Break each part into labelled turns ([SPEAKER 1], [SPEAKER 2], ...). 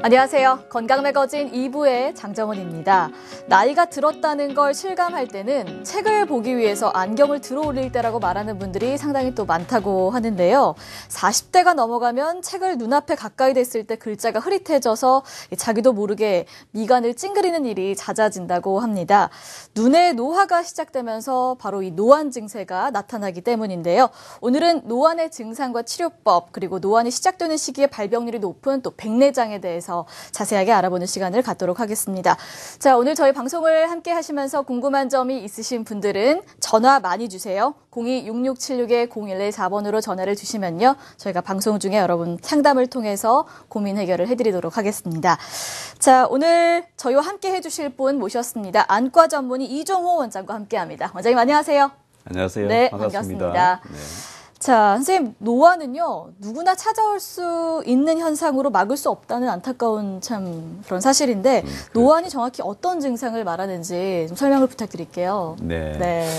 [SPEAKER 1] 안녕하세요. 건강매거진 2부의 장정은입니다. 나이가 들었다는 걸 실감할 때는 책을 보기 위해서 안경을 들어올릴 때라고 말하는 분들이 상당히 또 많다고 하는데요. 40대가 넘어가면 책을 눈앞에 가까이 댔을 때 글자가 흐릿해져서 자기도 모르게 미간을 찡그리는 일이 잦아진다고 합니다. 눈의 노화가 시작되면서 바로 이 노안 증세가 나타나기 때문인데요. 오늘은 노안의 증상과 치료법, 그리고 노안이 시작되는 시기에 발병률이 높은 또 백내장에 대해서 자세하게 알아보는 시간을 갖도록 하겠습니다. 자, 오늘 저희 방송을 함께 하시면서 궁금한 점이 있으신 분들은 전화 많이 주세요. 02-6676-0114번으로 전화를 주시면요. 저희가 방송 중에 여러분 상담을 통해서 고민 해결을 해드리도록 하겠습니다. 자, 오늘 저희와 함께 해주실 분 모셨습니다. 안과 전문의 이종호 원장과 함께합니다. 원장님 안녕하세요.
[SPEAKER 2] 안녕하세요.
[SPEAKER 1] 네,
[SPEAKER 2] 반갑습니다.
[SPEAKER 1] 반갑습니다.
[SPEAKER 2] 네.
[SPEAKER 1] 자, 선생님, 노안은요, 누구나 찾아올 수 있는 현상으로 막을 수 없다는 안타까운 참 그런 사실인데, 노안이 정확히 어떤 증상을 말하는지 좀 설명을 부탁드릴게요.
[SPEAKER 2] 네.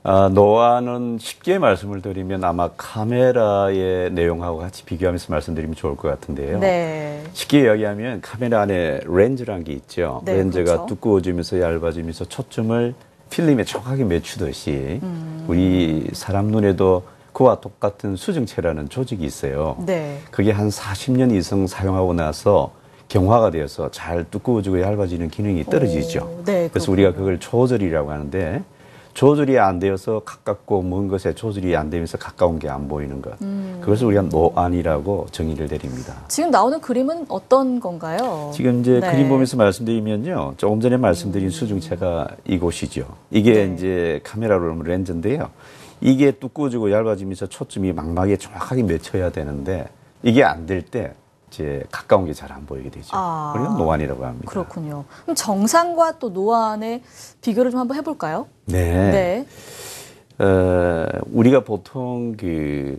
[SPEAKER 2] 노안은 쉽게 말씀을 드리면 아마 카메라의 내용하고 같이 비교하면서 말씀드리면 좋을 것 같은데요.
[SPEAKER 1] 네.
[SPEAKER 2] 쉽게 이야기하면 카메라 안에 렌즈라는 게 있죠.
[SPEAKER 1] 네,
[SPEAKER 2] 렌즈가
[SPEAKER 1] 그렇죠.
[SPEAKER 2] 두꺼워지면서 얇아지면서 초점을 필름에 정확하게 맞추듯이 우리 사람 눈에도 그와 똑같은 수정체라는 조직이 있어요.
[SPEAKER 1] 네.
[SPEAKER 2] 그게 한 40년 이상 사용하고 나서 경화가 되어서 잘 두꺼워지고 얇아지는 기능이 떨어지죠.
[SPEAKER 1] 네,
[SPEAKER 2] 그래서 우리가 그걸 조절이라고 하는데 조절이 안 되어서 가깝고 먼 것에 조절이 안 되면서 가까운 게 안 보이는 것. 그것을 우리가 노안이라고 정의를 내립니다.
[SPEAKER 1] 지금 나오는 그림은 어떤 건가요?
[SPEAKER 2] 지금 이제
[SPEAKER 1] 네.
[SPEAKER 2] 그림 보면서 말씀드리면요. 조금 전에 말씀드린 수중체가 이곳이죠. 이게
[SPEAKER 1] 네.
[SPEAKER 2] 이제 카메라로 보면 렌즈인데요. 이게 두꺼워지고 얇아지면서 초점이 망막에 정확하게 맺혀야 되는데 이게 안 될 때 이제 가까운 게 잘 안 보이게 되죠. 그래서 노안이라고 합니다.
[SPEAKER 1] 그렇군요. 그럼 정상과 또 노안의 비교를 좀 한번 해볼까요?
[SPEAKER 2] 네. 우리가 보통 그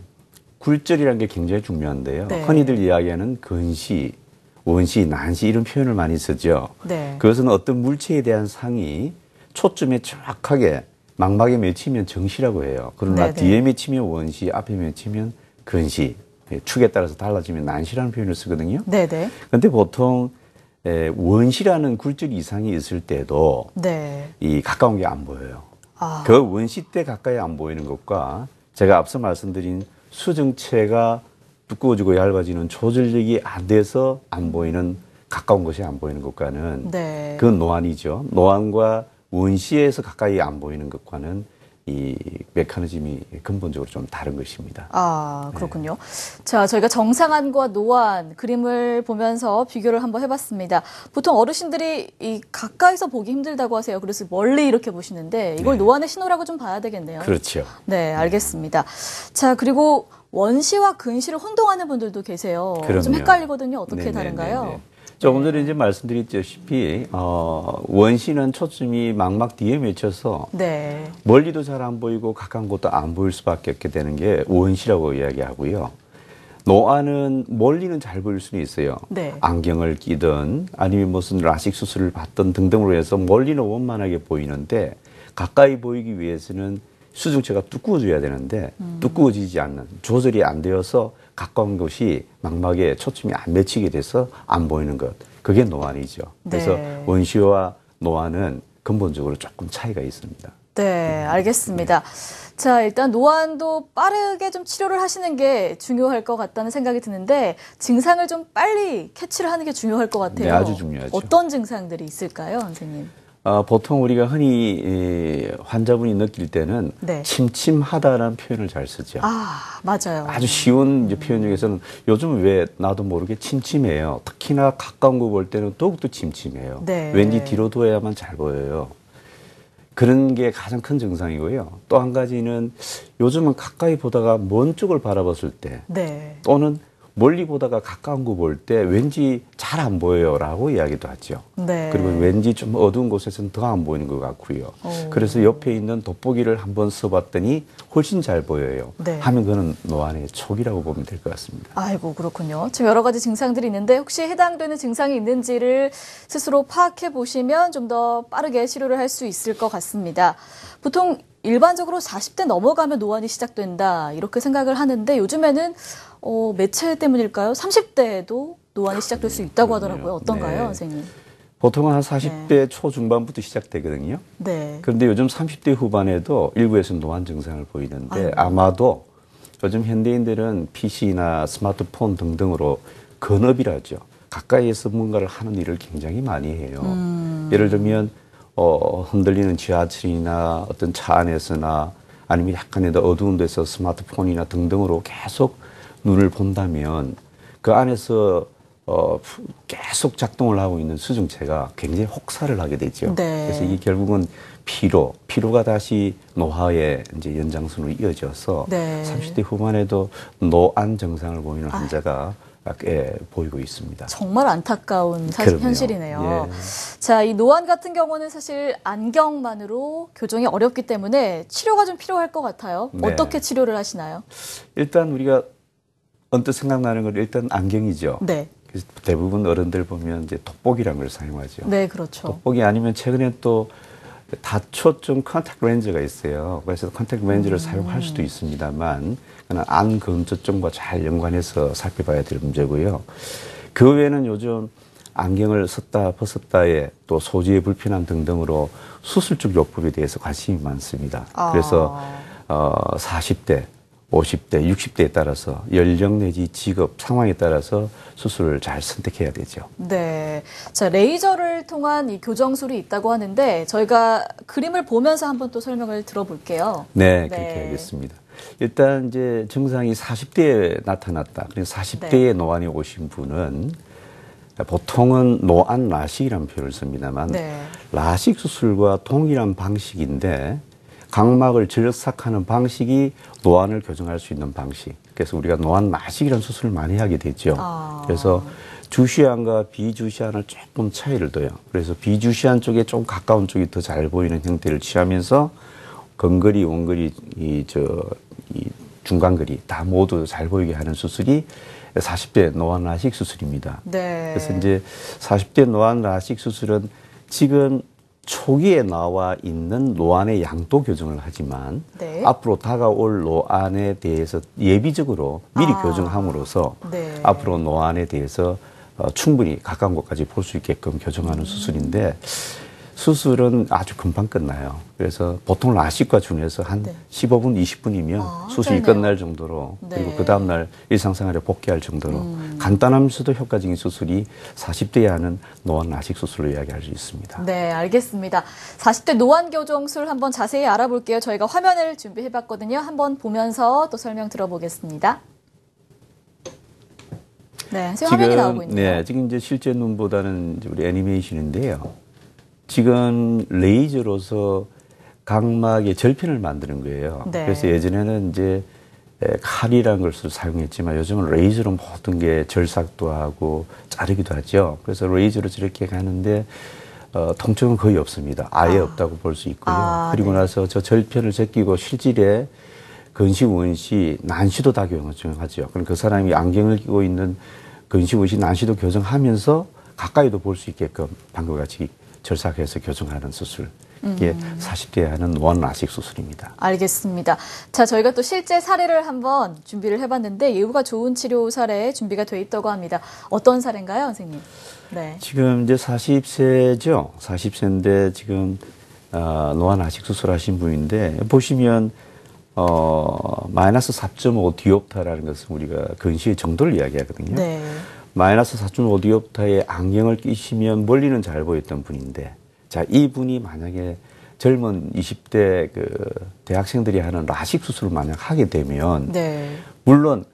[SPEAKER 2] 굴절이라는 게 굉장히 중요한데요.
[SPEAKER 1] 네.
[SPEAKER 2] 흔히들 이야기하는 근시, 원시, 난시 이런 표현을 많이 쓰죠.
[SPEAKER 1] 네.
[SPEAKER 2] 그것은 어떤 물체에 대한 상이 초점에 정확하게 망막에 맺히면 정시라고 해요. 그러나
[SPEAKER 1] 네네.
[SPEAKER 2] 뒤에 맺히면 원시, 앞에 맺히면 근시, 축에 따라서 달라지면 난시라는 표현을 쓰거든요.
[SPEAKER 1] 네네.
[SPEAKER 2] 그런데 보통 원시라는 굴절 이상이 있을 때도
[SPEAKER 1] 네.
[SPEAKER 2] 이 가까운 게 안 보여요.
[SPEAKER 1] 아.
[SPEAKER 2] 그 원시 때 가까이 안 보이는 것과 제가 앞서 말씀드린 수정체가 두꺼워지고 얇아지는 조절력이 안 돼서 안 보이는 가까운 것이 안 보이는 것과는
[SPEAKER 1] 네.
[SPEAKER 2] 그건 노안이죠. 노안과 원시에서 가까이 안 보이는 것과는 이 메커니즘이 근본적으로 좀 다른 것입니다.
[SPEAKER 1] 아, 그렇군요. 자, 저희가 정상안과 노안 그림을 보면서 비교를 한번 해봤습니다. 보통 어르신들이 이 가까이서 보기 힘들다고 하세요. 그래서 멀리 이렇게 보시는데 이걸 노안의 신호라고 좀 봐야 되겠네요.
[SPEAKER 2] 그렇죠.
[SPEAKER 1] 네, 알겠습니다. 자, 그리고 원시와 근시를 혼동하는 분들도 계세요.
[SPEAKER 2] 그럼요.
[SPEAKER 1] 좀 헷갈리거든요. 어떻게
[SPEAKER 2] 네네네네.
[SPEAKER 1] 다른가요?
[SPEAKER 2] 조금 전에 이제 말씀드렸다시피 원시는 초점이 망막 뒤에 맺혀서
[SPEAKER 1] 네.
[SPEAKER 2] 멀리도 잘 안 보이고 가까운 곳도 안 보일 수밖에 없게 되는 게 원시라고 이야기하고요. 노안은 멀리는 잘 보일 수는 있어요.
[SPEAKER 1] 네.
[SPEAKER 2] 안경을 끼든 아니면 무슨 라식 수술을 받든 등등으로 해서 멀리는 원만하게 보이는데 가까이 보이기 위해서는 수중체가 두꺼워져야 되는데 두꺼워지지 않는, 조절이 안 되어서 가까운 곳이 망막에 초점이 안 맺히게 돼서 안 보이는 것. 그게 노안이죠. 그래서
[SPEAKER 1] 네.
[SPEAKER 2] 원시와 노안은 근본적으로 조금 차이가 있습니다.
[SPEAKER 1] 네, 알겠습니다. 자, 일단 노안도 빠르게 좀 치료를 하시는 게 중요할 것 같다는 생각이 드는데 증상을 좀 빨리 캐치를 하는 게 중요할 것 같아요.
[SPEAKER 2] 네, 아주 중요하죠.
[SPEAKER 1] 어떤 증상들이 있을까요, 선생님?
[SPEAKER 2] 보통 우리가 흔히 환자분이 느낄 때는
[SPEAKER 1] 네.
[SPEAKER 2] 침침하다라는 표현을 잘 쓰죠.
[SPEAKER 1] 아, 맞아요.
[SPEAKER 2] 아주 쉬운 이제 표현 중에서는 요즘은 왜 나도 모르게 침침해요. 특히나 가까운 거 볼 때는 더욱더 침침해요.
[SPEAKER 1] 네.
[SPEAKER 2] 왠지 뒤로 둬야만 잘 보여요. 그런 게 가장 큰 증상이고요. 또 한 가지는 요즘은 가까이 보다가 먼 쪽을 바라봤을 때
[SPEAKER 1] 네.
[SPEAKER 2] 또는 멀리 보다가 가까운 거 볼 때 왠지 잘 안 보여요라고 이야기도 하죠.
[SPEAKER 1] 네.
[SPEAKER 2] 그리고 왠지 좀 어두운 곳에서는 더 안 보이는 것 같고요.
[SPEAKER 1] 오.
[SPEAKER 2] 그래서 옆에 있는 돋보기를 한번 써봤더니 훨씬 잘 보여요.
[SPEAKER 1] 네.
[SPEAKER 2] 하면 그는 노안의 초기라고 보면 될 것 같습니다.
[SPEAKER 1] 아이고, 그렇군요. 지금 여러 가지 증상들이 있는데 혹시 해당되는 증상이 있는지를 스스로 파악해 보시면 좀 더 빠르게 치료를 할 수 있을 것 같습니다. 보통 일반적으로 40대 넘어가면 노안이 시작된다 이렇게 생각을 하는데 요즘에는 매체 때문일까요? 30대에도 노안이 시작될 수 있다고 하더라고요. 어떤가요,
[SPEAKER 2] 네.
[SPEAKER 1] 선생님?
[SPEAKER 2] 보통은 한 40대 초중반부터 시작되거든요.
[SPEAKER 1] 네.
[SPEAKER 2] 그런데 요즘 30대 후반에도 일부에서 노안 증상을 보이는데
[SPEAKER 1] 아이고.
[SPEAKER 2] 아마도 요즘 현대인들은 PC나 스마트폰 등등으로 건업이라죠. 가까이에서 뭔가를 하는 일을 굉장히 많이 해요. 예를 들면 흔들리는 지하철이나 어떤 차 안에서나 아니면 약간의 어두운 데서 스마트폰이나 등등으로 계속 눈을 본다면 그 안에서 계속 작동을 하고 있는 수증체가 굉장히 혹사를 하게 되죠.
[SPEAKER 1] 네.
[SPEAKER 2] 그래서 이게 결국은 피로가 다시 노화의 이제 연장선으로 이어져서
[SPEAKER 1] 네.
[SPEAKER 2] 30대 후반에도 노안 증상을 보이는 환자가 보이고 있습니다.
[SPEAKER 1] 정말 안타까운
[SPEAKER 2] 그럼요.
[SPEAKER 1] 현실이네요.
[SPEAKER 2] 예.
[SPEAKER 1] 자, 이 노안 같은 경우는 사실 안경만으로 교정이 어렵기 때문에 치료가 좀 필요할 것 같아요.
[SPEAKER 2] 네.
[SPEAKER 1] 어떻게 치료를 하시나요?
[SPEAKER 2] 일단 우리가 언뜻 생각나는 건 일단 안경이죠.
[SPEAKER 1] 네.
[SPEAKER 2] 그래서 대부분 어른들 보면 이제 돋보기라는 걸 사용하죠.
[SPEAKER 1] 네, 그렇죠.
[SPEAKER 2] 돋보기 아니면 최근에 또 다초점 컨택트 렌즈가 있어요. 그래서 컨택트 렌즈를 사용할 수도 있습니다만 그건 안 근초점과 잘 연관해서 살펴봐야 될 문제고요. 그 외에는 요즘 안경을 썼다 벗었다에 또 소지의 불편함 등등으로 수술적 요법에 대해서 관심이 많습니다. 그래서 40대, 50대, 60대에 따라서 연령 내지 직업 상황에 따라서 수술을 잘 선택해야 되죠.
[SPEAKER 1] 네. 자, 레이저를 통한 이 교정술이 있다고 하는데 저희가 그림을 보면서 한번 또 설명을 들어볼게요.
[SPEAKER 2] 네, 그렇게 하겠습니다. 일단 이제 증상이 40대에 나타났다. 그래서 40대에 노안이 오신 분은 보통은 노안 라식이라는 표현을 씁니다만 라식 수술과 동일한 방식인데 각막을 절삭하는 방식이 노안을 교정할 수 있는 방식. 그래서 우리가 노안 라식이라는 수술을 많이 하게 되죠. 그래서 주시안과 비주시안을 조금 차이를 둬요. 그래서 비주시안 쪽에 좀 가까운 쪽이 더 잘 보이는 형태를 취하면서 근거리, 원거리, 이 중간거리 다 모두 잘 보이게 하는 수술이 40대 노안 라식 수술입니다.
[SPEAKER 1] 네.
[SPEAKER 2] 그래서 이제 40대 노안 라식 수술은 지금 초기에 나와 있는 노안의 양도 교정을 하지만 앞으로 다가올 노안에 대해서 예비적으로 미리 교정함으로써 앞으로 노안에 대해서 충분히 가까운 곳까지 볼 수 있게끔 교정하는 수술인데 수술은 아주 금방 끝나요. 그래서 보통 라식과 준해서 한 15분, 20분이면 수술이 끝날 정도로 그리고 그 다음날 일상생활에 복귀할 정도로 간단하면서도 효과적인 수술이 40대에 하는 노안 라식 수술로 이야기할 수 있습니다.
[SPEAKER 1] 네, 알겠습니다. 40대 노안 교정술 한번 자세히 알아볼게요. 저희가 화면을 준비해봤거든요. 한번 보면서 또 설명 들어보겠습니다. 네, 지금 화면이 나오고 있네요.
[SPEAKER 2] 네, 지금 이제 실제 눈보다는 이제 우리 애니메이션인데요. 지금 레이저로서 각막의 절편을 만드는 거예요. 그래서 예전에는 이제 칼이라는 것을 사용했지만 요즘은 레이저로 모든 게 절삭도 하고 자르기도 하죠. 그래서 레이저로 저렇게 가는데 통증은 거의 없습니다. 아예 없다고 볼 수 있고요. 그리고 나서 저 절편을 제끼고 실질에 근시, 원시, 난시도 다 교정하죠. 그럼 그 사람이 안경을 끼고 있는 근시, 원시, 난시도 교정하면서 가까이도 볼 수 있게끔 방금 같이 절삭해서 교정하는 수술. 이게 40대에 하는 노안 라식 수술입니다.
[SPEAKER 1] 알겠습니다. 자, 저희가 또 실제 사례를 한번 준비를 해봤는데 예후가 좋은 치료 사례 준비가 돼 있다고 합니다. 어떤 사례인가요, 선생님? 네.
[SPEAKER 2] 지금 이제 40세죠. 40세인데 지금 노안 라식 수술하신 분인데 보시면 마이너스 4.5 디옵타라는 것은 우리가 근시의 정도를 이야기하거든요. 마이너스 4.5 디옵타의 안경을 끼시면 멀리는 잘 보였던 분인데, 자, 이분이 만약에 젊은 20대 대학생들이 하는 라식 수술을 만약 하게 되면, 물론,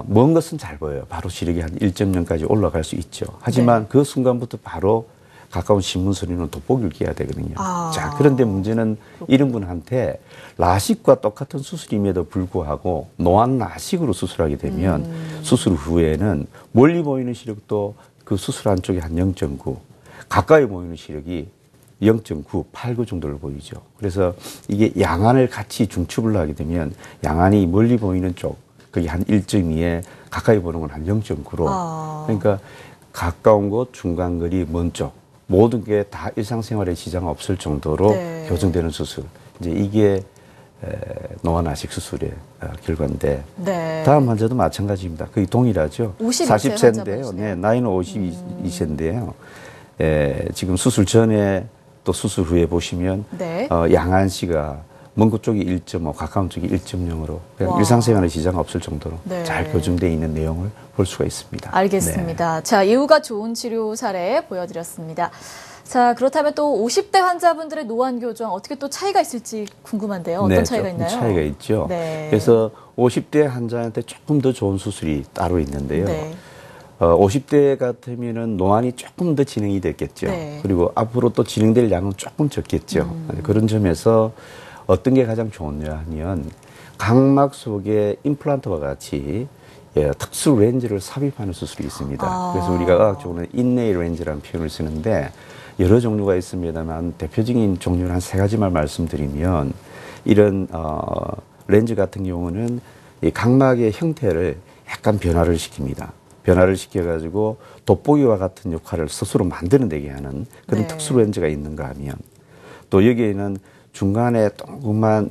[SPEAKER 2] 먼 것은 잘 보여요. 바로 시력이 한 1.0까지 올라갈 수 있죠. 하지만 그 순간부터 바로 가까운 신문서리는 돋보기를 끼야 되거든요. 자, 그런데 문제는 이런 분한테 라식과 똑같은 수술임에도 불구하고 노안 라식으로 수술하게 되면 수술 후에는 멀리 보이는 시력도 그 수술한 쪽에 한 0.9, 가까이 보이는 시력이 0.9, 89 정도를 보이죠. 그래서 이게 양안을 같이 중첩을 하게 되면 양안이 멀리 보이는 쪽, 그게 한 1.2에 가까이 보는 건 한 0.9로. 그러니까 가까운 곳, 중간 거리, 먼 쪽, 모든 게 다 일상생활에 지장 없을 정도로
[SPEAKER 1] 네.
[SPEAKER 2] 교정되는 수술. 이제 이게 노안 라식 수술의 결과인데
[SPEAKER 1] 네.
[SPEAKER 2] 다음 환자도 마찬가지입니다. 거의 동일하죠. 40세인데요. 네, 나이는 52세인데요. 지금 수술 전에 또 수술 후에 보시면
[SPEAKER 1] 네.
[SPEAKER 2] 양안 씨가 먼 곳 쪽이 1.5, 가까운 쪽이 1.0으로 일상생활에 지장 없을 정도로
[SPEAKER 1] 네.
[SPEAKER 2] 잘 교정되어 있는 내용을 볼 수가 있습니다.
[SPEAKER 1] 알겠습니다. 네. 자, 이후가 좋은 치료 사례 보여드렸습니다. 자, 그렇다면 또 50대 환자분들의 노안 교정 어떻게 또 차이가 있을지 궁금한데요. 어떤 차이가 있나요?
[SPEAKER 2] 차이가 있죠.
[SPEAKER 1] 네.
[SPEAKER 2] 그래서 50대 환자한테 조금 더 좋은 수술이 따로 있는데요. 네. 50대 같으면은 노안이 조금 더 진행이 됐겠죠. 네. 그리고 앞으로 또 진행될 양은 조금 적겠죠. 그런 점에서 어떤 게 가장 좋냐 하면 각막 속에 임플란트와 같이 특수 렌즈를 삽입하는 수술이 있습니다. 그래서 우리가 의학적으로는 인네이 렌즈라는 표현을 쓰는데 여러 종류가 있습니다만 대표적인 종류는 한 3가지만 말씀드리면 이런 렌즈 같은 경우는 이 각막의 형태를 약간 변화를 시킵니다. 변화를 시켜가지고 돋보기와 같은 역할을 스스로 만들어내게 하는 그런 네. 특수 렌즈가 있는가 하면 또 여기에는 중간에 동그만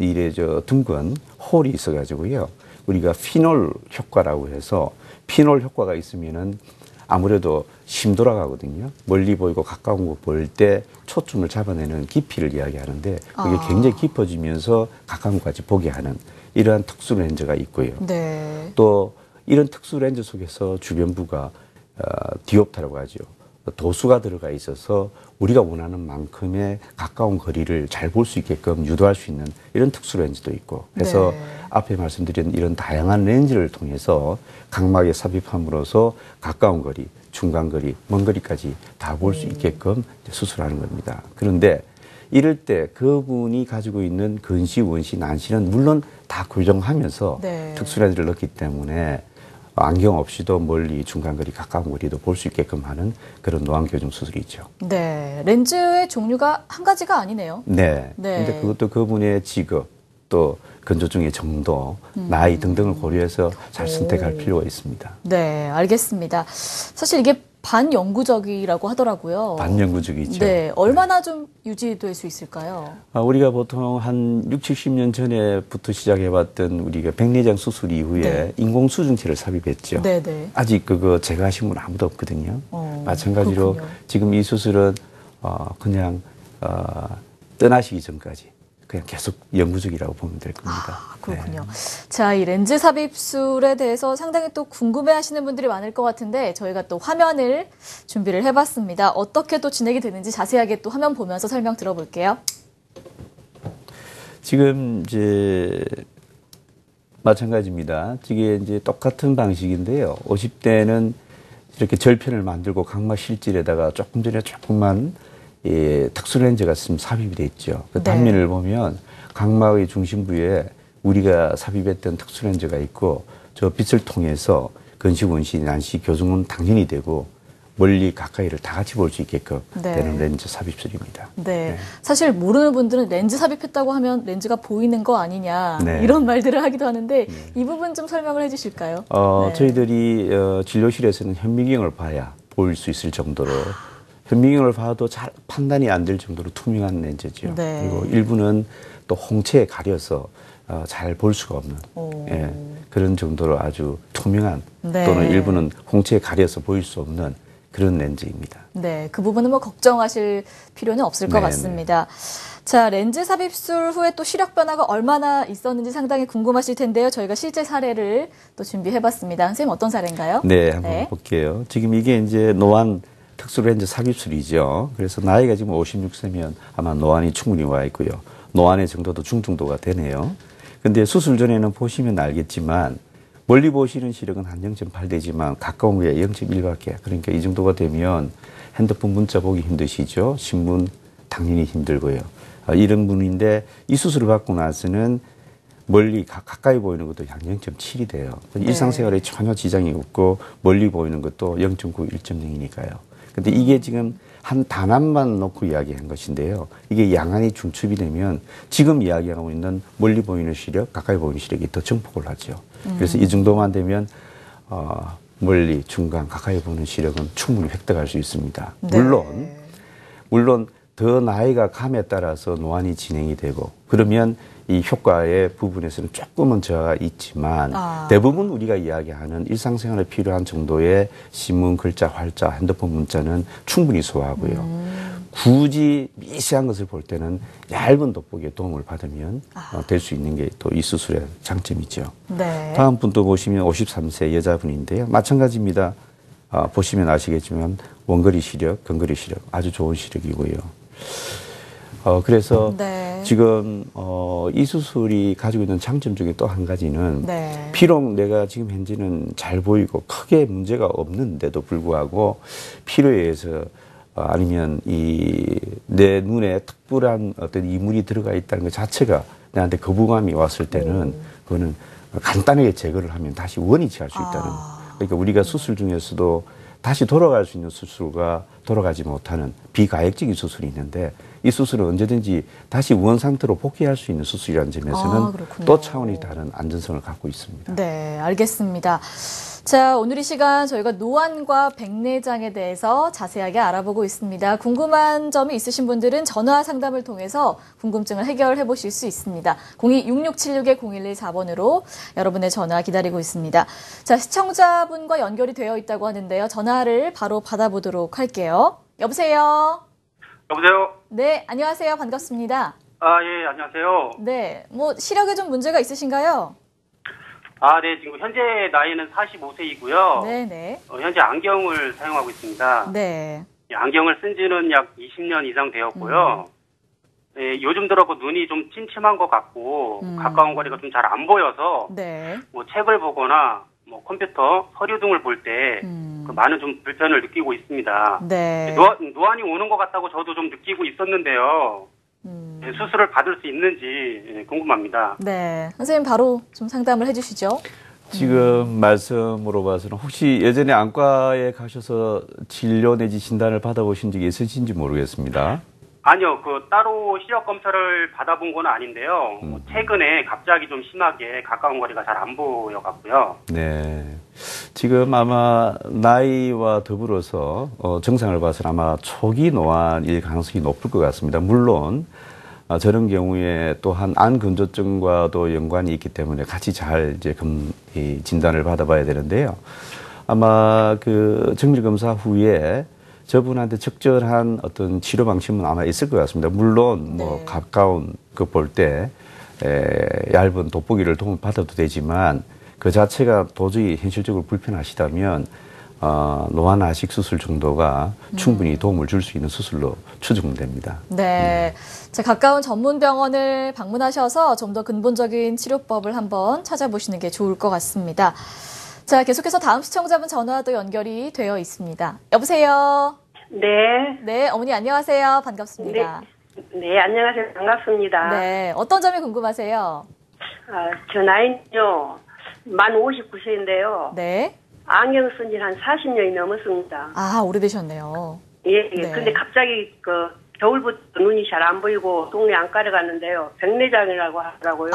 [SPEAKER 2] 둥근 홀이 있어가지고요. 우리가 피놀 효과라고 해서 피놀 효과가 있으면은 아무래도 심 돌아가거든요. 멀리 보이고 가까운 거 볼 때 초점을 잡아내는 깊이를 이야기하는데 그게 굉장히 깊어지면서 가까운 것까지 보게 하는 이러한 특수 렌즈가 있고요.
[SPEAKER 1] 네.
[SPEAKER 2] 또 이런 특수 렌즈 속에서 주변부가 디옵타라고 하죠. 도수가 들어가 있어서 우리가 원하는 만큼의 가까운 거리를 잘 볼 수 있게끔 유도할 수 있는 이런 특수 렌즈도 있고 그래서 네. 앞에 말씀드린 이런 다양한 렌즈를 통해서 각막에 삽입함으로써 가까운 거리, 중간 거리, 먼 거리까지 다 볼 수 있게끔 수술하는 겁니다. 그런데 이럴 때 그분이 가지고 있는 근시, 원시, 난시는 물론 다 교정하면서 네. 특수 렌즈를 넣기 때문에 안경 없이도 멀리, 중간거리, 가까운 거리도 볼 수 있게끔 하는 그런 노안 교정 수술이죠.
[SPEAKER 1] 네, 렌즈의 종류가 한 가지가 아니네요.
[SPEAKER 2] 네. 근데 그것도 그분의 직업, 또 건조증의 정도, 나이 등등을 고려해서 잘 선택할 필요가 있습니다.
[SPEAKER 1] 네, 알겠습니다. 사실 이게 반영구적이라고 하더라고요.
[SPEAKER 2] 반영구적이죠.
[SPEAKER 1] 네, 얼마나 좀 유지될 수 있을까요?
[SPEAKER 2] 우리가 보통 한 60, 70년 전에부터 시작해봤던 우리가 백내장 수술 이후에 네. 인공 수증체를 삽입했죠. 네네. 아직 그거 제거하신 분 아무도 없거든요. 마찬가지로 그렇군요. 지금 이 수술은 그냥 떠나시기 전까지 그냥 계속 영구적이라고 보면 될 겁니다.
[SPEAKER 1] 그렇군요.
[SPEAKER 2] 네.
[SPEAKER 1] 자, 이 렌즈 삽입술에 대해서 상당히 또 궁금해하시는 분들이 많을 것 같은데 저희가 또 화면을 준비를 해봤습니다. 어떻게 또 진행이 되는지 자세하게 또 화면 보면서 설명 들어볼게요.
[SPEAKER 2] 지금 이제 마찬가지입니다. 이게 이제 똑같은 방식인데요. 50대는 이렇게 절편을 만들고 각막 실질에다가 조금 전에 조금만 특수 렌즈가 지금 삽입이 돼 있죠. 그 단면을 네. 보면 각막의 중심부에 우리가 삽입했던 특수 렌즈가 있고 저 빛을 통해서 근시, 원시, 난시 교정은 당연히 되고 멀리 가까이를 다 같이 볼 수 있게끔 네. 되는 렌즈 삽입술입니다.
[SPEAKER 1] 네. 네. 사실 모르는 분들은 렌즈 삽입했다고 하면 렌즈가 보이는 거 아니냐 네. 이런 말들을 하기도 하는데 이 부분 좀 설명을 해 주실까요? 네.
[SPEAKER 2] 저희들이 진료실에서는 현미경을 봐야 보일 수 있을 정도로 현미경을 봐도 잘 판단이 안 될 정도로 투명한 렌즈죠. 네. 그리고 일부는 또 홍채에 가려서 잘 볼 수가 없는 그런 정도로 아주 투명한 네. 또는 일부는 홍채에 가려서 보일 수 없는 그런 렌즈입니다.
[SPEAKER 1] 네, 그 부분은 뭐 걱정하실 필요는 없을 것 같습니다. 자, 렌즈 삽입술 후에 또 시력 변화가 얼마나 있었는지 상당히 궁금하실 텐데요. 저희가 실제 사례를 또 준비해봤습니다. 선생님 어떤 사례인가요?
[SPEAKER 2] 네, 한번 볼게요. 지금 이게 이제 노안 특수 렌즈 삽입술이죠. 그래서 나이가 지금 56세면 아마 노안이 충분히 와 있고요. 노안의 정도도 중증도가 되네요. 근데 수술 전에는 보시면 알겠지만 멀리 보시는 시력은 한 0.8 되지만 가까운 게 0.1밖에. 그러니까 이 정도가 되면 핸드폰 문자 보기 힘드시죠. 신문 당연히 힘들고요. 이런 분인데 이 수술을 받고 나서는 멀리 가까이 보이는 것도 약 0.7이 돼요.
[SPEAKER 1] 네.
[SPEAKER 2] 일상생활에 전혀 지장이 없고 멀리 보이는 것도 0.9, 1.0이니까요. 근데 이게 지금 한 단암만 놓고 이야기한 것인데요. 이게 양안이 중첩이 되면 지금 이야기하고 있는 멀리 보이는 시력, 가까이 보이는 시력이 더 증폭을 하죠. 그래서 이 정도만 되면 멀리, 중간, 가까이 보는 시력은 충분히 획득할 수 있습니다.
[SPEAKER 1] 네.
[SPEAKER 2] 물론 더 나이가 감에 따라서 노안이 진행이 되고 그러면 이 효과의 부분에서는 조금은 저하가 있지만 대부분 우리가 이야기하는 일상생활에 필요한 정도의 신문, 글자, 활자, 핸드폰 문자는 충분히 소화하고요. 굳이 미세한 것을 볼 때는 얇은 돋보기에 도움을 받으면 될 수 있는 게 또 이 수술의 장점이죠.
[SPEAKER 1] 네.
[SPEAKER 2] 다음 분도 보시면 53세 여자분인데요. 마찬가지입니다. 보시면 아시겠지만 원거리 시력, 근거리 시력 아주 좋은 시력이고요. 그래서
[SPEAKER 1] 네.
[SPEAKER 2] 지금 이 수술이 가지고 있는 장점 중에 또 한 가지는
[SPEAKER 1] 네.
[SPEAKER 2] 비록 내가 지금 현재는 잘 보이고 크게 문제가 없는데도 불구하고 피로에 의해서 아니면 내 눈에 특별한 어떤 이물이 들어가 있다는 것 자체가 나한테 거부감이 왔을 때는 그거는 간단하게 제거를 하면 다시 원위치할 수 있다는. 그러니까 우리가 수술 중에서도 다시 돌아갈 수 있는 수술과 돌아가지 못하는 비가역적인 수술이 있는데 이 수술은 언제든지 다시 원 상태로 복귀할 수 있는 수술이라는 점에서는 또 차원이 다른 안전성을 갖고 있습니다.
[SPEAKER 1] 네, 알겠습니다. 자, 오늘 이 시간 저희가 노안과 백내장에 대해서 자세하게 알아보고 있습니다. 궁금한 점이 있으신 분들은 전화 상담을 통해서 궁금증을 해결해 보실 수 있습니다. 02-6676-0114번으로 여러분의 전화 기다리고 있습니다. 자, 시청자분과 연결이 되어 있다고 하는데요. 전화를 바로 받아보도록 할게요. 여보세요?
[SPEAKER 3] 여보세요?
[SPEAKER 1] 네, 안녕하세요. 반갑습니다.
[SPEAKER 3] 예, 안녕하세요.
[SPEAKER 1] 네, 시력에 좀 문제가 있으신가요?
[SPEAKER 3] 네, 지금 현재 나이는 45세이고요.
[SPEAKER 1] 네네.
[SPEAKER 3] 현재 안경을 사용하고 있습니다.
[SPEAKER 1] 네.
[SPEAKER 3] 안경을 쓴 지는 약 20년 이상 되었고요. 예, 요즘 들어 눈이 좀 침침한 것 같고, 가까운 거리가 좀 잘 안 보여서,
[SPEAKER 1] 네.
[SPEAKER 3] 책을 보거나, 컴퓨터, 서류 등을 볼 때, 많은 좀 불편을 느끼고 있습니다.
[SPEAKER 1] 네.
[SPEAKER 3] 노안이 오는 것 같다고 저도 좀 느끼고 있었는데요. 수술을 받을 수 있는지 궁금합니다.
[SPEAKER 1] 네. 선생님 바로 좀 상담을 해주시죠.
[SPEAKER 2] 지금 말씀으로 봐서는 혹시 예전에 안과에 가셔서 진료 내지 진단을 받아보신 적이 있으신지 모르겠습니다.
[SPEAKER 3] 아니요, 따로 시력 검사를 받아본 건 아닌데요. 최근에 갑자기 좀 심하게 가까운 거리가 잘 안 보여갖고요.
[SPEAKER 2] 네. 지금 아마 나이와 더불어서 증상을 봐서는 아마 초기 노안일 가능성이 높을 것 같습니다. 물론 저런 경우에 또한 안 건조증과도 연관이 있기 때문에 같이 잘 이제 진단을 받아봐야 되는데요. 아마 정밀 검사 후에 저분한테 적절한 어떤 치료 방침은 아마 있을 것 같습니다. 물론 가까운 거 볼 때 얇은 돋보기를 도움 받아도 되지만 그 자체가 도저히 현실적으로 불편하시다면 노안 아식 수술 정도가 충분히 도움을 줄 수 있는 수술로 추정됩니다.
[SPEAKER 1] 네. 자, 가까운 전문 병원을 방문하셔서 좀 더 근본적인 치료법을 한번 찾아보시는 게 좋을 것 같습니다. 자, 계속해서 다음 시청자분 전화도 연결이 되어 있습니다. 여보세요?
[SPEAKER 4] 네.
[SPEAKER 1] 네, 어머니 안녕하세요. 반갑습니다.
[SPEAKER 4] 네, 안녕하세요. 반갑습니다.
[SPEAKER 1] 네, 어떤 점이 궁금하세요?
[SPEAKER 4] 저 나이는요, 만 59세인데요.
[SPEAKER 1] 네.
[SPEAKER 4] 안경 쓴 지 한 40년이 넘었습니다.
[SPEAKER 1] 오래되셨네요.
[SPEAKER 4] 예,
[SPEAKER 1] 네.
[SPEAKER 4] 근데 갑자기 겨울부터 눈이 잘 안 보이고 동네 안과를 갔는데요. 백내장이라고 하더라고요.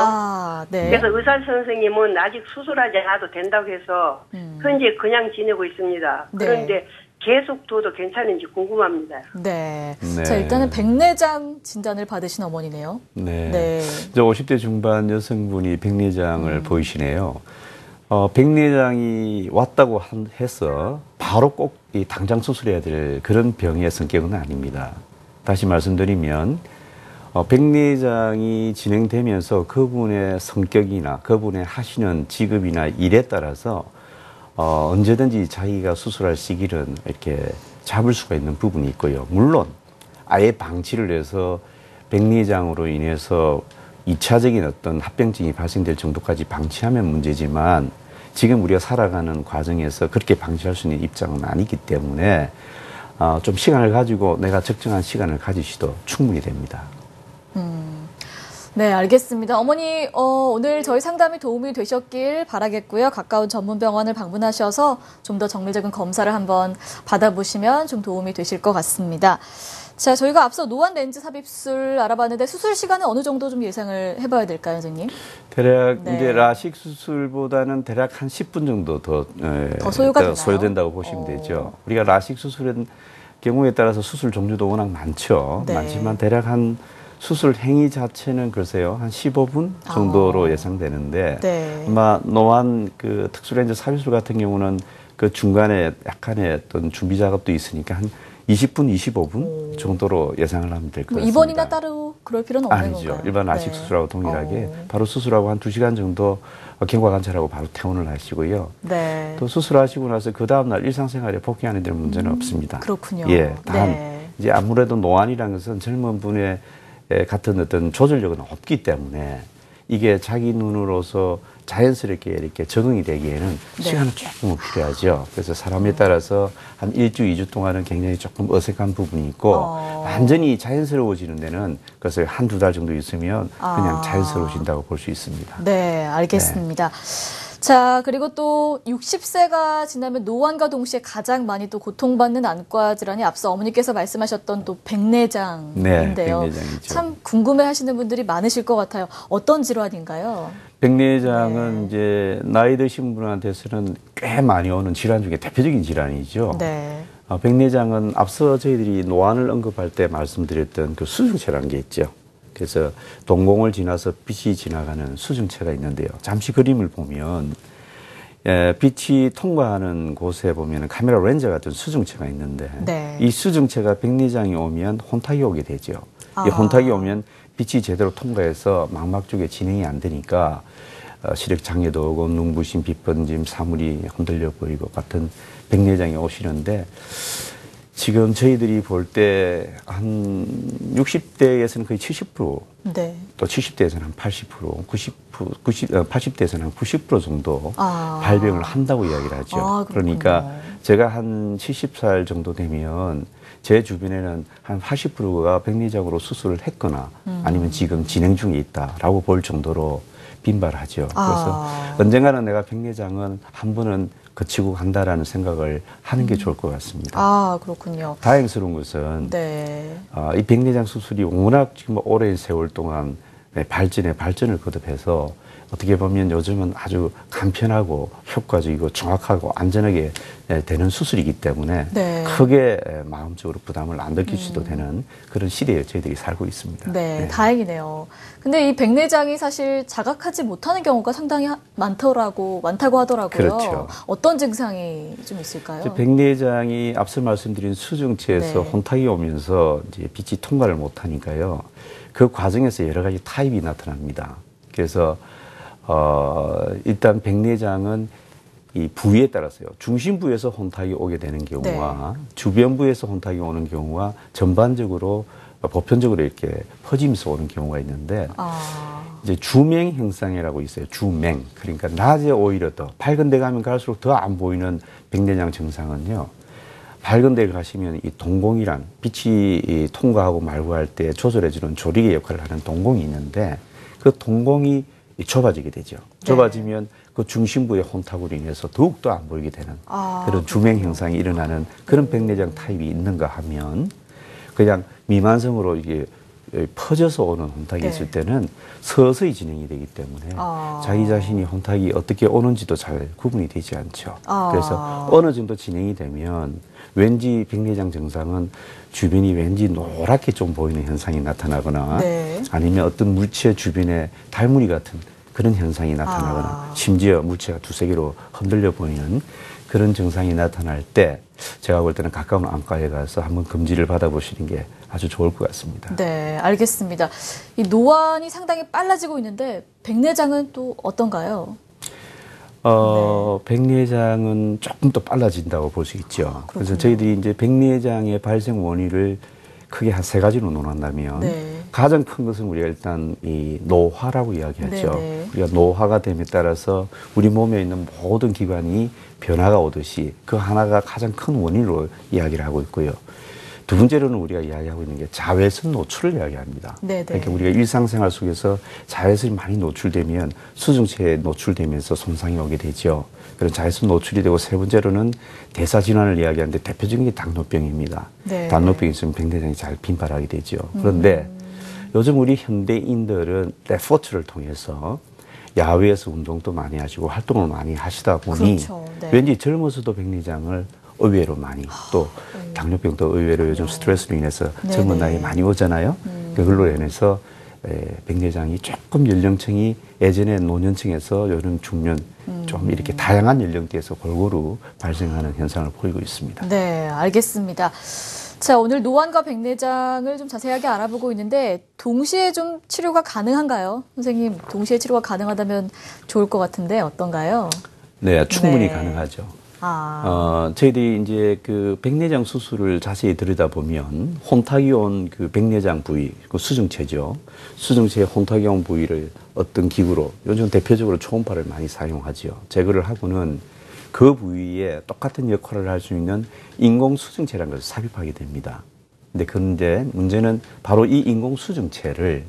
[SPEAKER 1] 네.
[SPEAKER 4] 그래서 의사 선생님은 아직 수술하지 않아도 된다고 해서 현재 그냥 지내고 있습니다.
[SPEAKER 1] 네.
[SPEAKER 4] 그런데 계속 둬도 괜찮은지 궁금합니다.
[SPEAKER 1] 네.
[SPEAKER 2] 네.
[SPEAKER 1] 자, 일단은 백내장 진단을 받으신 어머니네요.
[SPEAKER 2] 네.
[SPEAKER 1] 네.
[SPEAKER 2] 저 50대 중반 여성분이 백내장을 보이시네요. 백내장이 왔다고 해서 바로 꼭 당장 수술해야 될 그런 병의 성격은 아닙니다. 다시 말씀드리면 백내장이 진행되면서 그분의 성격이나 그분의 하시는 직업이나 일에 따라서 언제든지 자기가 수술할 시기는 이렇게 잡을 수가 있는 부분이 있고요. 물론 아예 방치를 해서 백내장으로 인해서 2차적인 어떤 합병증이 발생될 정도까지 방치하면 문제지만 지금 우리가 살아가는 과정에서 그렇게 방치할 수 있는 입장은 아니기 때문에 좀 시간을 가지고 내가 적정한 시간을 가지셔도 충분히 됩니다.
[SPEAKER 1] 네, 알겠습니다. 어머니, 오늘 저희 상담이 도움이 되셨길 바라겠고요. 가까운 전문병원을 방문하셔서 좀 더 정밀적인 검사를 한번 받아보시면 좀 도움이 되실 것 같습니다. 자, 저희가 앞서 노안 렌즈 삽입술 알아봤는데 수술 시간은 어느 정도 좀 예상을 해봐야 될까요, 선생님?
[SPEAKER 2] 대략
[SPEAKER 1] 네.
[SPEAKER 2] 이제 라식 수술보다는 대략 한 10분 정도 더
[SPEAKER 1] 소요가 되나요?
[SPEAKER 2] 소요된다고 보시면 되죠. 우리가 라식 수술은 경우에 따라서 수술 종류도 워낙 많죠.
[SPEAKER 1] 네.
[SPEAKER 2] 많지만 대략 한 수술 행위 자체는 글쎄요 한 15분 정도로 예상되는데
[SPEAKER 1] 네.
[SPEAKER 2] 아마 노안 그 특수렌즈 삽입술 같은 경우는 그 중간에 약간의 어떤 준비 작업도 있으니까 한 20분, 25분 정도로 예상을 하면 될 것
[SPEAKER 1] 뭐
[SPEAKER 2] 같습니다.
[SPEAKER 1] 입원이나 따로 그럴 필요는 없는
[SPEAKER 2] 아니죠.
[SPEAKER 1] 건가요?
[SPEAKER 2] 일반 라식
[SPEAKER 1] 네.
[SPEAKER 2] 수술하고 동일하게 바로 수술하고 한 2시간 정도 경과 관찰하고 바로 퇴원을 하시고요.
[SPEAKER 1] 네.
[SPEAKER 2] 또 수술하시고 나서 그 다음날 일상생활에 복귀하는 데는 문제는 없습니다.
[SPEAKER 1] 그렇군요.
[SPEAKER 2] 예, 단
[SPEAKER 1] 네.
[SPEAKER 2] 이제 아무래도 노안이라는 것은 젊은 분의 같은 어떤 조절력은 없기 때문에 이게 자기 눈으로서 자연스럽게 이렇게 적응이 되기에는
[SPEAKER 1] 네.
[SPEAKER 2] 시간은 조금 필요하죠. 그래서 사람에 따라서 한 1주, 2주 동안은 굉장히 조금 어색한 부분이 있고 완전히 자연스러워지는 데는 그래서 한두 달 정도 있으면 그냥 자연스러워진다고 볼 수 있습니다.
[SPEAKER 1] 네, 알겠습니다. 자, 그리고 또 60세가 지나면 노안과 동시에 가장 많이 또 고통받는 안과 질환이 앞서 어머니께서 말씀하셨던 또 백내장인데요.
[SPEAKER 2] 네, 백내장이죠.
[SPEAKER 1] 참 궁금해하시는 분들이 많으실 것 같아요. 어떤 질환인가요?
[SPEAKER 2] 백내장은 이제 나이 드신 분한테서는 꽤 많이 오는 질환 중에 대표적인 질환이죠.
[SPEAKER 1] 네.
[SPEAKER 2] 백내장은 앞서 저희들이 노안을 언급할 때 말씀드렸던 그 수중체라는 게 있죠. 그래서 동공을 지나서 빛이 지나가는 수중체가 있는데요. 잠시 그림을 보면 빛이 통과하는 곳에 보면 카메라 렌즈 같은 수중체가 있는데
[SPEAKER 1] 네.
[SPEAKER 2] 이 수중체가 백내장이 오면 혼탁이 오게 되죠. 이 혼탁이 오면 빛이 제대로 통과해서 망막 쪽에 진행이 안 되니까 시력 장애도 오고 눈부심, 빛번짐, 사물이 흔들려 보이고 같은 백내장이 오시는데 지금 저희들이 볼 때 한 60대에서는 거의 70%,
[SPEAKER 1] 네.
[SPEAKER 2] 또 70대에서는 한 80%, 80대에서는 한 90% 정도
[SPEAKER 1] 아.
[SPEAKER 2] 발병을 한다고 이야기를 하죠.
[SPEAKER 1] 아,
[SPEAKER 2] 그러니까 제가 한 70살 정도 되면 제 주변에는 한 80%가 백내장으로 수술을 했거나 아니면 지금 진행 중에 있다라고 볼 정도로 빈발하죠. 그래서 언젠가는 내가 백내장은 한 번은 거치고 간다라는 생각을 하는 게 좋을 것 같습니다.
[SPEAKER 1] 아, 그렇군요.
[SPEAKER 2] 다행스러운 것은
[SPEAKER 1] 네.
[SPEAKER 2] 이 백내장 수술이 워낙 지금 오랜 세월 동안 발전을 거듭해서 어떻게 보면 요즘은 아주 간편하고 효과적이고 정확하고 안전하게 되는 수술이기 때문에
[SPEAKER 1] 네.
[SPEAKER 2] 크게 마음적으로 부담을 안 느끼셔도 되는 그런 시대에 저희들이 살고 있습니다.
[SPEAKER 1] 네, 다행이네요. 근데 이 백내장이 사실 자각하지 못하는 경우가 상당히 많다고 하더라고요.
[SPEAKER 2] 그렇죠.
[SPEAKER 1] 어떤 증상이 좀 있을까요?
[SPEAKER 2] 백내장이 앞서 말씀드린 수중체에서
[SPEAKER 1] 네.
[SPEAKER 2] 혼탁이 오면서 이제 빛이 통과를 못하니까요. 그 과정에서 여러 가지 타입이 나타납니다. 그래서 일단 백내장은 이 부위에 따라서요. 중심부에서 혼탁이 오게 되는 경우와 주변부에서 혼탁이 오는 경우와 전반적으로 보편적으로 이렇게 퍼지면서 오는 경우가 있는데 이제 주맹 현상이라고 있어요. 주맹. 그러니까 낮에 오히려 더 밝은 데 가면 갈수록 더 안 보이는 백내장 증상은요. 밝은 데 가시면 이 동공이란 빛이 통과하고 말고 할 때 조절해주는 조리개 역할을 하는 동공이 있는데 그 동공이 좁아지게 되죠. 좁아지면 그 중심부의 혼탁으로 인해서 더욱더 안 보이게 되는 그런 주맹 현상이 일어나는 그런 백내장 타입이 있는가 하면 그냥 미만성으로 이게 퍼져서 오는 혼탁이 있을 때는 서서히 진행이 되기 때문에 자기 자신이 혼탁이 어떻게 오는지도 잘 구분이 되지 않죠. 그래서 어느 정도 진행이 되면 왠지 백내장 증상은 주변이 왠지 노랗게 좀 보이는 현상이 나타나거나 아니면 어떤 물체 주변에 달무리 같은 그런 현상이 나타나거나 심지어 물체가 두세 개로 흔들려 보이는 그런 증상이 나타날 때 제가 볼 때는 가까운 안과에 가서 한번 검진을 받아보시는 게 아주 좋을 것 같습니다.
[SPEAKER 1] 네, 알겠습니다. 이 노안이 상당히 빨라지고 있는데 백내장은 또 어떤가요?
[SPEAKER 2] 백내장은 조금 더 빨라진다고 볼 수 있죠. 그래서 저희들이 이제 백내장의 발생 원인을 크게 한 세 가지로 논한다면
[SPEAKER 1] 네.
[SPEAKER 2] 가장 큰 것은 우리가 일단 이 노화라고 이야기하죠.
[SPEAKER 1] 네네.
[SPEAKER 2] 우리가 노화가 됨에 따라서 우리 몸에 있는 모든 기관이 변화가 오듯이 그 하나가 가장 큰 원인으로 이야기를 하고 있고요. 두 번째로는 우리가 이야기하고 있는 게 자외선 노출을 이야기합니다.
[SPEAKER 1] 네네.
[SPEAKER 2] 그러니까 우리가 일상생활 속에서 자외선이 많이 노출되면 수증체에 노출되면서 손상이 오게 되죠. 그런 자외선 노출이 되고 세 번째로는 대사질환을 이야기하는데 대표적인 게 당뇨병입니다.
[SPEAKER 1] 네.
[SPEAKER 2] 당뇨병이 있으면 백내장이 잘 빈발하게 되죠. 그런데 요즘 우리 현대인들은 레포츠를 통해서 야외에서 운동도 많이 하시고 활동을 많이 하시다 보니
[SPEAKER 1] 그렇죠. 네.
[SPEAKER 2] 왠지 젊어서도 백내장을 의외로 많이 또 당뇨병도 의외로 요즘 스트레스로 인해서 젊은
[SPEAKER 1] 네네.
[SPEAKER 2] 나이에 많이 오잖아요. 그걸로 인해서 백내장이 조금 연령층이 예전에 노년층에서 요즘 중년 좀 이렇게 다양한 연령대에서 골고루 발생하는 현상을 보이고 있습니다.
[SPEAKER 1] 네, 알겠습니다. 자, 오늘 노안과 백내장을 좀 자세하게 알아보고 있는데 동시에 좀 치료가 가능한가요? 선생님, 동시에 치료가 가능하다면 좋을 것 같은데 어떤가요?
[SPEAKER 2] 네, 충분히
[SPEAKER 1] 네.
[SPEAKER 2] 가능하죠.
[SPEAKER 1] 아,
[SPEAKER 2] 저희들이 이제 그 백내장 수술을 자세히 들여다보면 혼탁이 온 그 백내장 부위, 그 수증체죠. 수증체의 혼탁이 온 부위를 어떤 기구로, 요즘 대표적으로 초음파를 많이 사용하죠. 제거를 하고는 그 부위에 똑같은 역할을 할 수 있는 인공 수증체라는 것을 삽입하게 됩니다. 근데 문제는 바로 이 인공 수증체를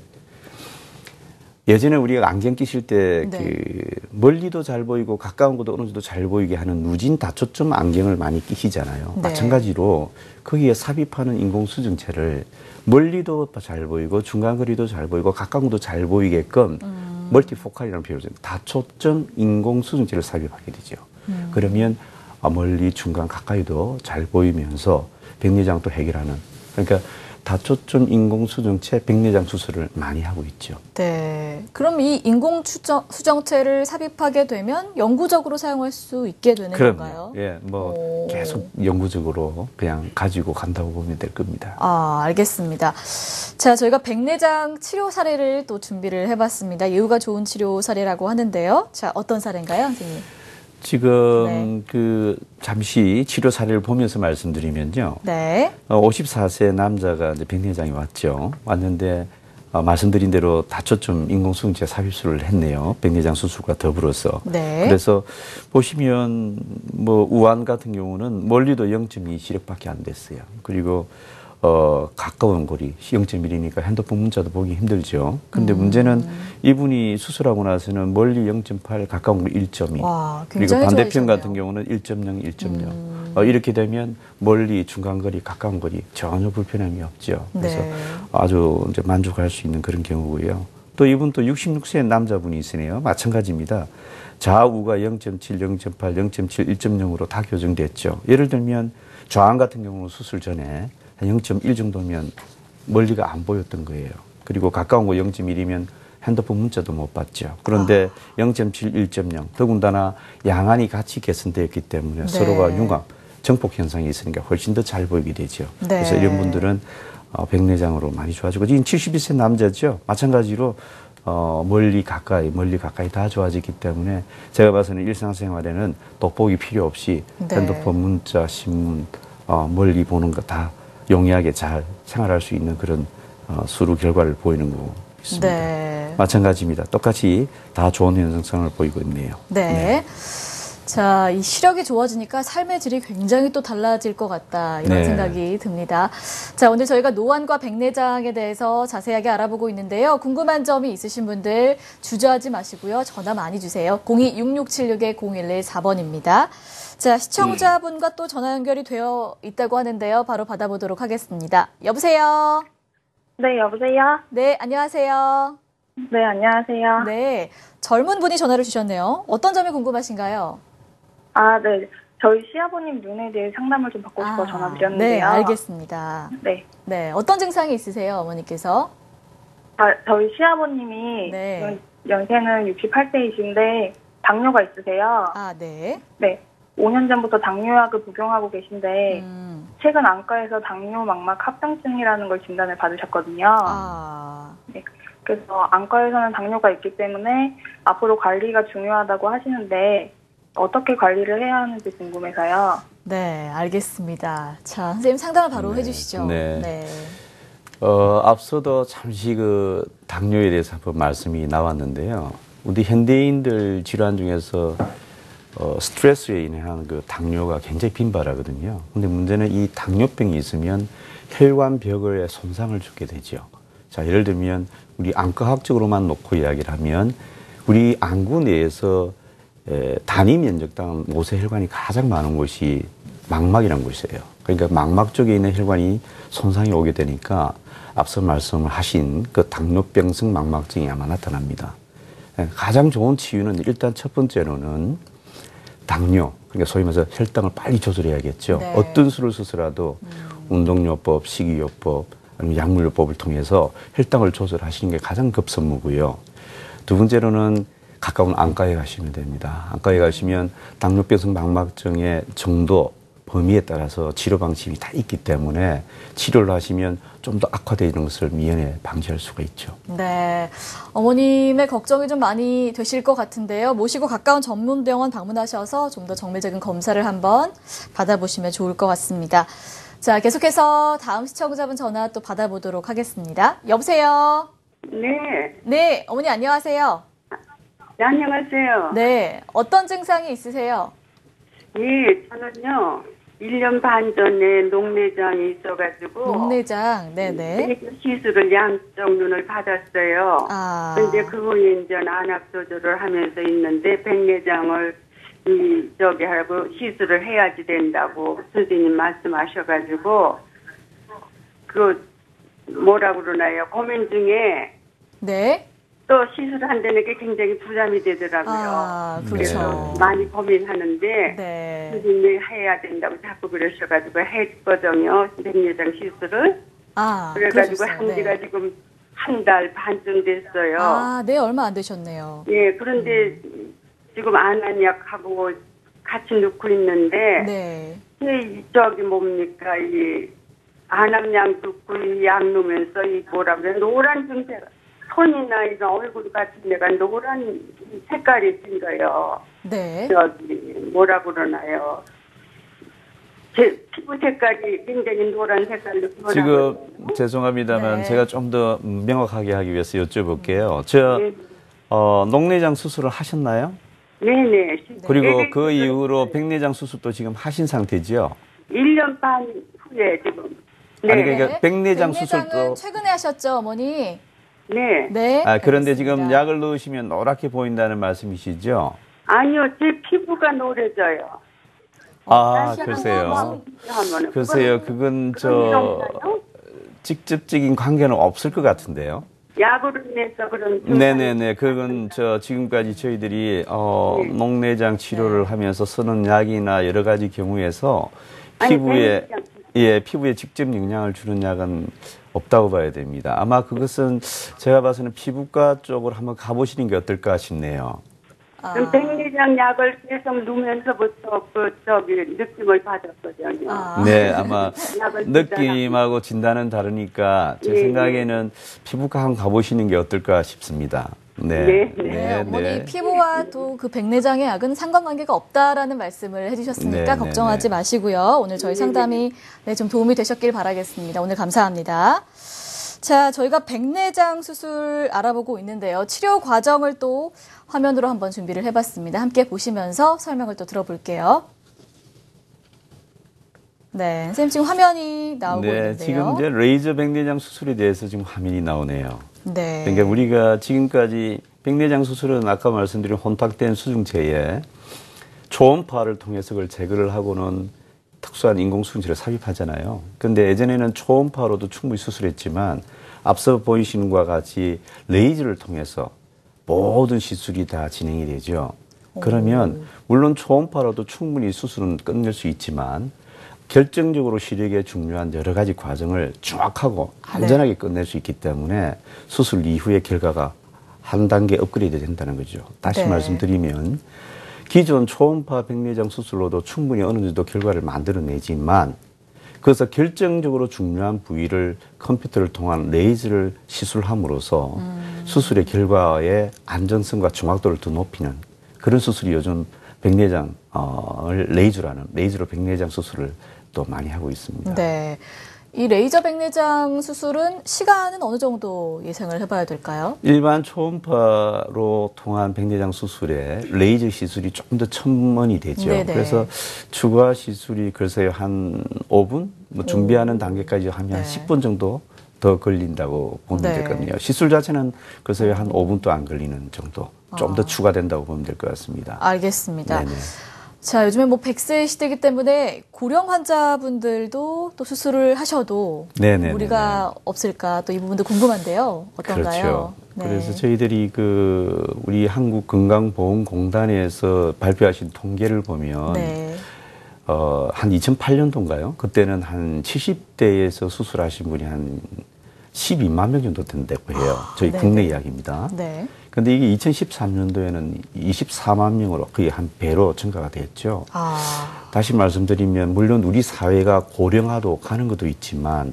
[SPEAKER 2] 예전에 우리가 안경 끼실 때
[SPEAKER 1] 네.
[SPEAKER 2] 멀리도 잘 보이고 가까운 것도 어느 정도 잘 보이게 하는 누진 다초점 안경을 많이 끼시잖아요.
[SPEAKER 1] 네.
[SPEAKER 2] 마찬가지로 거기에 삽입하는 인공 수증체를 멀리도 잘 보이고 중간 거리도 잘 보이고 가까운 것도 잘 보이게끔 멀티포칼이라는 표현을 써요. 다초점 인공 수증체를 삽입하게 되죠. 그러면 멀리 중간 가까이도 잘 보이면서 백내장도 해결하는, 그러니까 다초점 인공 수정체 백내장 수술을 많이 하고 있죠.
[SPEAKER 1] 네. 그럼 이 인공 수정체를 삽입하게 되면 영구적으로 사용할 수 있게 되는 건가요?
[SPEAKER 2] 예, 뭐
[SPEAKER 1] 오.
[SPEAKER 2] 계속 영구적으로 그냥 가지고 간다고 보면 될 겁니다.
[SPEAKER 1] 아, 알겠습니다. 자, 저희가 백내장 치료 사례를 또 준비를 해봤습니다. 예후가 좋은 치료 사례라고 하는데요. 자, 어떤 사례인가요, 선생님?
[SPEAKER 2] 지금 잠시 치료 사례를 보면서 말씀드리면요.
[SPEAKER 1] 네.
[SPEAKER 2] 54세 남자가 이제 백내장이 왔는데 말씀드린 대로 다초점 인공수증체 삽입술을 했네요. 백내장 수술과 더불어서.
[SPEAKER 1] 네.
[SPEAKER 2] 그래서 보시면 뭐 우한 같은 경우는 멀리도 0.2 시력밖에 안 됐어요. 그리고 가까운 거리 0.1이니까 핸드폰 문자도 보기 힘들죠. 근데 문제는 이분이 수술하고 나서는 멀리 0.8, 가까운 거리 1.2.
[SPEAKER 1] 와,
[SPEAKER 2] 그리고
[SPEAKER 1] 굉장히
[SPEAKER 2] 반대편
[SPEAKER 1] 좋아지셨네요.
[SPEAKER 2] 같은 경우는 1.0, 1.0. 이렇게 되면 멀리, 중간 거리, 가까운 거리 전혀 불편함이 없죠. 그래서
[SPEAKER 1] 네.
[SPEAKER 2] 아주 이제 만족할 수 있는 그런 경우고요. 또 이분 또 66세 남자분이 있으네요. 마찬가지입니다. 좌우가 0.7, 0.8, 0.7, 1.0으로 다 교정됐죠. 예를 들면 좌안 같은 경우는 수술 전에 한 0.1 정도면 멀리가 안 보였던 거예요. 그리고 가까운 거 0.1이면 핸드폰 문자도 못 봤죠. 그런데 0.7, 1.0 더군다나 양안이 같이 개선되었기 때문에
[SPEAKER 1] 네.
[SPEAKER 2] 서로가 융합, 정폭 현상이 있으니까 훨씬 더 잘 보이게 되죠.
[SPEAKER 1] 네.
[SPEAKER 2] 그래서 이런 분들은 백내장으로 많이 좋아지고 지금 72세 남자죠. 마찬가지로 멀리 가까이 다 좋아지기 때문에 제가 봐서는 일상생활에는 돋보기 필요 없이
[SPEAKER 1] 네.
[SPEAKER 2] 핸드폰 문자, 신문 멀리 보는 거 다 용이하게 잘 생활할 수 있는 그런 수루 결과를 보이는 거 있습니다.
[SPEAKER 1] 네.
[SPEAKER 2] 마찬가지입니다. 똑같이 다 좋은 현상을 보이고 있네요.
[SPEAKER 1] 네. 자, 이 시력이 좋아지니까 삶의 질이 굉장히 또 달라질 것 같다. 이런
[SPEAKER 2] 네.
[SPEAKER 1] 생각이 듭니다. 자, 오늘 저희가 노안과 백내장에 대해서 자세하게 알아보고 있는데요. 궁금한 점이 있으신 분들 주저하지 마시고요. 전화 많이 주세요. 02-6676-0114번입니다. 자, 시청자분과 또 전화 연결이 되어 있다고 하는데요. 바로 받아보도록 하겠습니다. 여보세요?
[SPEAKER 5] 네, 여보세요?
[SPEAKER 1] 네, 안녕하세요.
[SPEAKER 5] 네, 안녕하세요.
[SPEAKER 1] 네, 젊은 분이 전화를 주셨네요. 어떤 점이 궁금하신가요?
[SPEAKER 5] 아, 네. 저희 시아버님 눈에 대해 상담을 좀 받고 싶어 전화드렸는데요.
[SPEAKER 1] 네, 알겠습니다.
[SPEAKER 5] 네.
[SPEAKER 1] 네, 어떤 증상이 있으세요, 어머니께서?
[SPEAKER 5] 저희 시아버님이
[SPEAKER 1] 네.
[SPEAKER 5] 연세는 68세이신데 당뇨가 있으세요.
[SPEAKER 1] 아, 네.
[SPEAKER 5] 네. 5년 전부터 당뇨약을 복용하고 계신데 최근 안과에서 당뇨 망막 합병증이라는 걸 진단을 받으셨거든요.
[SPEAKER 1] 아,
[SPEAKER 5] 네. 그래서 안과에서는 당뇨가 있기 때문에 앞으로 관리가 중요하다고 하시는데 어떻게 관리를 해야 하는지 궁금해서요.
[SPEAKER 1] 네, 알겠습니다. 자, 선생님 상담을 바로 해주시죠.
[SPEAKER 2] 네. 앞서도 잠시 그 당뇨에 대해서 한번 말씀이 나왔는데요. 우리 현대인들 질환 중에서 스트레스에 인한 그 당뇨가 굉장히 빈발하거든요. 근데 문제는 이 당뇨병이 있으면 혈관벽에 손상을 주게 되죠. 자, 예를 들면 우리 안과학적으로만 놓고 이야기를 하면 우리 안구 내에서 단위 면적당 모세혈관이 가장 많은 곳이 망막이라는 곳이에요. 그러니까 망막 쪽에 있는 혈관이 손상이 오게 되니까 앞서 말씀하신 그 당뇨병성 망막증이 아마 나타납니다. 가장 좋은 치유는 일단 첫 번째로는 당뇨, 그러니까 소위 말해서 혈당을 빨리 조절해야겠죠.
[SPEAKER 1] 네.
[SPEAKER 2] 어떤 수를 쓰더라도 운동요법, 식이요법, 아니면 약물요법을 통해서 혈당을 조절하시는 게 가장 급선무고요. 두 번째로는 가까운 안과에 가시면 됩니다. 안과에 가시면 당뇨병성 망막증의 정도, 범위에 따라서 치료 방식이 다 있기 때문에 치료를 하시면 좀 더 악화되는 것을 미연에 방지할 수가 있죠.
[SPEAKER 1] 네, 어머님의 걱정이 좀 많이 되실 것 같은데요. 모시고 가까운 전문병원 방문하셔서 좀 더 정밀적인 검사를 한번 받아보시면 좋을 것 같습니다. 자, 계속해서 다음 시청자분 전화 또 받아보도록 하겠습니다. 여보세요?
[SPEAKER 6] 네.
[SPEAKER 1] 네, 어머니 안녕하세요.
[SPEAKER 6] 네, 안녕하세요.
[SPEAKER 1] 네, 어떤 증상이 있으세요?
[SPEAKER 6] 예, 저는요, 1년 반 전에 녹내장이 있어가지고.
[SPEAKER 1] 녹내장, 네네.
[SPEAKER 6] 시술을 양쪽 눈을 받았어요.
[SPEAKER 1] 아.
[SPEAKER 6] 근데 그 후에 이제 안압 조절을 하면서 있는데, 백내장을 하고 시술을 해야지 된다고 선생님 말씀하셔가지고, 뭐라고 그러나요? 고민 중에.
[SPEAKER 1] 네.
[SPEAKER 6] 또 시술한다는 게 굉장히 부담이 되더라고요.
[SPEAKER 1] 아, 그렇죠.
[SPEAKER 6] 많이 고민하는데
[SPEAKER 1] 네.
[SPEAKER 6] 선생님이 해야 된다고 자꾸 그러셔가지고 했거든요. 백내장 시술을.
[SPEAKER 1] 아,
[SPEAKER 6] 그래가지고
[SPEAKER 1] 그러셨어요.
[SPEAKER 6] 한 지가
[SPEAKER 1] 네.
[SPEAKER 6] 지금 한 달 반쯤 됐어요.
[SPEAKER 1] 아, 네, 얼마 안 되셨네요.
[SPEAKER 6] 예, 그런데 지금 안한약하고 같이 넣고 있는데
[SPEAKER 1] 네.
[SPEAKER 6] 저기 뭡니까 이 안암약 넣고 이 약 넣으면서 이 뭐라 그래 노란 증세가 손이나 이런 얼굴 같은 데가 노란 색깔이 진 거예요.
[SPEAKER 1] 네.
[SPEAKER 6] 저기 뭐라 그러나요? 제 피부 색깔이 굉장히 노란 색깔로 변하거든요.
[SPEAKER 2] 지금 죄송합니다만
[SPEAKER 1] 네.
[SPEAKER 2] 제가 좀 더 명확하게 하기 위해서 여쭤볼게요.
[SPEAKER 6] 네.
[SPEAKER 2] 녹내장 수술을 하셨나요?
[SPEAKER 6] 네네.
[SPEAKER 2] 그리고 그 이후로 백내장 수술도 지금 하신 상태지요?
[SPEAKER 6] 1년 반 후에 지금. 네.
[SPEAKER 2] 아니, 그러니까 백내장
[SPEAKER 1] 백내장은
[SPEAKER 2] 수술도.
[SPEAKER 1] 최근에 하셨죠, 어머니?
[SPEAKER 6] 네.
[SPEAKER 1] 네.
[SPEAKER 2] 그런데
[SPEAKER 1] 알겠습니다.
[SPEAKER 2] 지금 약을 넣으시면 노랗게 보인다는 말씀이시죠?
[SPEAKER 6] 아니요, 제 피부가 노래져요.
[SPEAKER 2] 글쎄요.
[SPEAKER 6] 하면은
[SPEAKER 2] 글쎄요, 그건 직접적인 관계는 없을 것 같은데요.
[SPEAKER 6] 약으로 인해서 그런.
[SPEAKER 2] 네네네. 그건 지금까지 저희들이 녹내장 치료를 하면서 쓰는 약이나 여러 가지 경우에서 피부에 직접 영향을 주는 약은 없다고 봐야 됩니다. 아마 그것은 제가 봐서는 피부과 쪽으로 한번 가보시는 게 어떨까 싶네요.
[SPEAKER 6] 그럼 백내장 약을 계속 누면서부터 느낌을 받았거든요.
[SPEAKER 2] 네, 아마 느낌하고 진단은 다르니까 제 생각에는 피부과 한번 가보시는 게 어떨까 싶습니다. 네.
[SPEAKER 1] 어머니 피부와도 그 백내장의 약은 상관관계가 없다라는 말씀을 해주셨으니까 걱정하지 마시고요. 오늘 저희 상담이 좀 도움이 되셨길 바라겠습니다. 오늘 감사합니다. 자, 저희가 백내장 수술 알아보고 있는데요. 치료 과정을 또 화면으로 한번 준비를 해봤습니다. 함께 보시면서 설명을 또 들어볼게요. 네, 선생님 지금 화면이 나오고 있는데요.
[SPEAKER 2] 지금 이제 레이저 백내장 수술에 대해서 지금 화면이 나오네요.
[SPEAKER 1] 네.
[SPEAKER 2] 그러니까 우리가 지금까지 백내장 수술은 아까 말씀드린 혼탁된 수중체에 초음파를 통해서 그걸 제거를 하고는 특수한 인공수증체를 삽입하잖아요. 그런데 예전에는 초음파로도 충분히 수술했지만 앞서 보이시는 것과 같이 레이저를 통해서 모든 시술이 다 진행이 되죠. 그러면 물론 초음파로도 충분히 수술은 끝낼 수 있지만 결정적으로 시력에 중요한 여러 가지 과정을 정확하고 안전하게 끝낼 수 있기 때문에 수술 이후의 결과가 한 단계 업그레이드 된다는 거죠. 다시 말씀드리면 기존 초음파 백내장 수술로도 충분히 어느 정도 결과를 만들어내지만 그래서 결정적으로 중요한 부위를 컴퓨터를 통한 레이저를 시술함으로써 수술의 결과의 안전성과 정확도를 더 높이는 그런 수술이 요즘 백내장 레이저로 백내장 수술을 또 많이 하고 있습니다.
[SPEAKER 1] 네. 이 레이저 백내장 수술은 시간은 어느 정도 예상을 해봐야 될까요?
[SPEAKER 2] 일반 초음파로 통한 백내장 수술에 레이저 시술이 조금 더 첨언이 되죠.
[SPEAKER 1] 네네.
[SPEAKER 2] 그래서 추가 시술이 글쎄요 한 5분? 뭐 준비하는 단계까지 하면 한 10분 정도 더 걸린다고 보면
[SPEAKER 1] 네.
[SPEAKER 2] 되거든요. 시술 자체는 글쎄요 한 5분도 안 걸리는 정도. 좀 더 추가된다고 보면 될 것 같습니다.
[SPEAKER 1] 알겠습니다.
[SPEAKER 2] 네네.
[SPEAKER 1] 자, 요즘에 뭐 100세 시대이기 때문에 고령 환자분들도 또 수술을 하셔도
[SPEAKER 2] 네네네네.
[SPEAKER 1] 무리가 없을까 또 이 부분도 궁금한데요. 어떤가요?
[SPEAKER 2] 그렇죠.
[SPEAKER 1] 네.
[SPEAKER 2] 그래서 저희들이 우리 한국건강보험공단에서 발표하신 통계를 보면
[SPEAKER 1] 네.
[SPEAKER 2] 한 2008년도인가요? 그때는 한 70대에서 수술하신 분이 한 12만 명 정도 된다고 해요. 저희
[SPEAKER 1] 네네.
[SPEAKER 2] 국내 이야기입니다.
[SPEAKER 1] 네.
[SPEAKER 2] 근데 이게 2013년도에는 24만 명으로 거의 한 배로 증가가 됐죠. 다시 말씀드리면 물론 우리 사회가 고령화로 가는 것도 있지만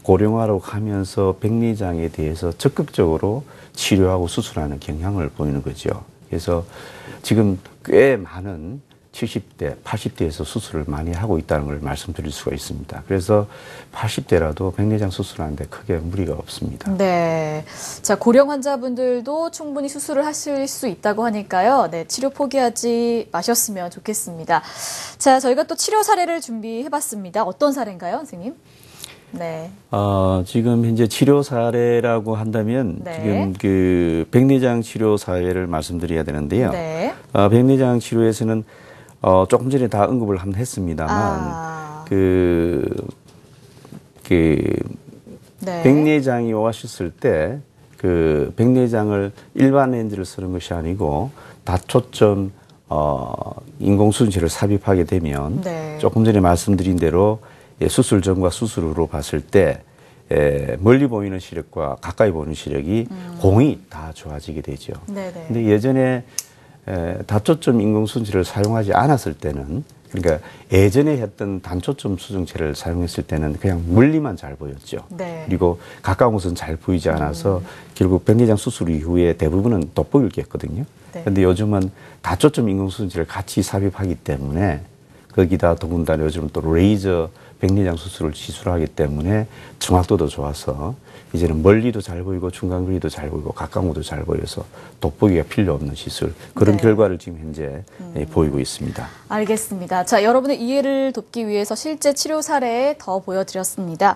[SPEAKER 2] 고령화로 가면서 백내장에 대해서 적극적으로 치료하고 수술하는 경향을 보이는 거죠. 그래서 지금 꽤 많은 70대, 80대에서 수술을 많이 하고 있다는 걸 말씀드릴 수가 있습니다. 그래서 80대라도 백내장 수술하는데 크게 무리가 없습니다.
[SPEAKER 1] 네. 자, 고령 환자분들도 충분히 수술을 하실 수 있다고 하니까요. 네, 치료 포기하지 마셨으면 좋겠습니다. 자, 저희가 또 치료 사례를 준비해봤습니다. 어떤 사례인가요, 선생님? 네.
[SPEAKER 2] 지금 현재 치료 사례라고 한다면
[SPEAKER 1] 네.
[SPEAKER 2] 지금 백내장 치료 사례를 말씀드려야 되는데요.
[SPEAKER 1] 네.
[SPEAKER 2] 백내장 치료에서는 조금 전에 다 언급을 한번 했습니다만
[SPEAKER 1] 네.
[SPEAKER 2] 백내장이 오셨을 때 백내장을 일반 렌즈를 쓰는 것이 아니고 다초점 인공수증체를 삽입하게 되면
[SPEAKER 1] 네.
[SPEAKER 2] 조금 전에 말씀드린 대로 수술 전과 수술 후로 봤을 때 멀리 보이는 시력과 가까이 보는 시력이 공이 다 좋아지게 되죠.
[SPEAKER 1] 네네.
[SPEAKER 2] 근데 예전에 다초점 인공수증체를 사용하지 않았을 때는 그러니까 예전에 했던 단초점 수증체를 사용했을 때는 그냥 멀리만 잘 보였죠.
[SPEAKER 1] 네.
[SPEAKER 2] 그리고 가까운 곳은 잘 보이지 않아서 결국 백내장 수술 이후에 대부분은 돋보이게 했거든요.
[SPEAKER 1] 네.
[SPEAKER 2] 그런데 요즘은 다초점 인공수증체를 같이 삽입하기 때문에 거기다 더군다나 요즘 또 레이저 백내장 수술을 시술하기 때문에 정확도도 좋아서 이제는 멀리도 잘 보이고 중간거리도 잘 보이고 가까운 곳도 잘 보여서 돋보기가 필요 없는 시술 그런
[SPEAKER 1] 네.
[SPEAKER 2] 결과를 지금 현재 보이고 있습니다.
[SPEAKER 1] 알겠습니다. 자, 여러분의 이해를 돕기 위해서 실제 치료 사례 더 보여드렸습니다.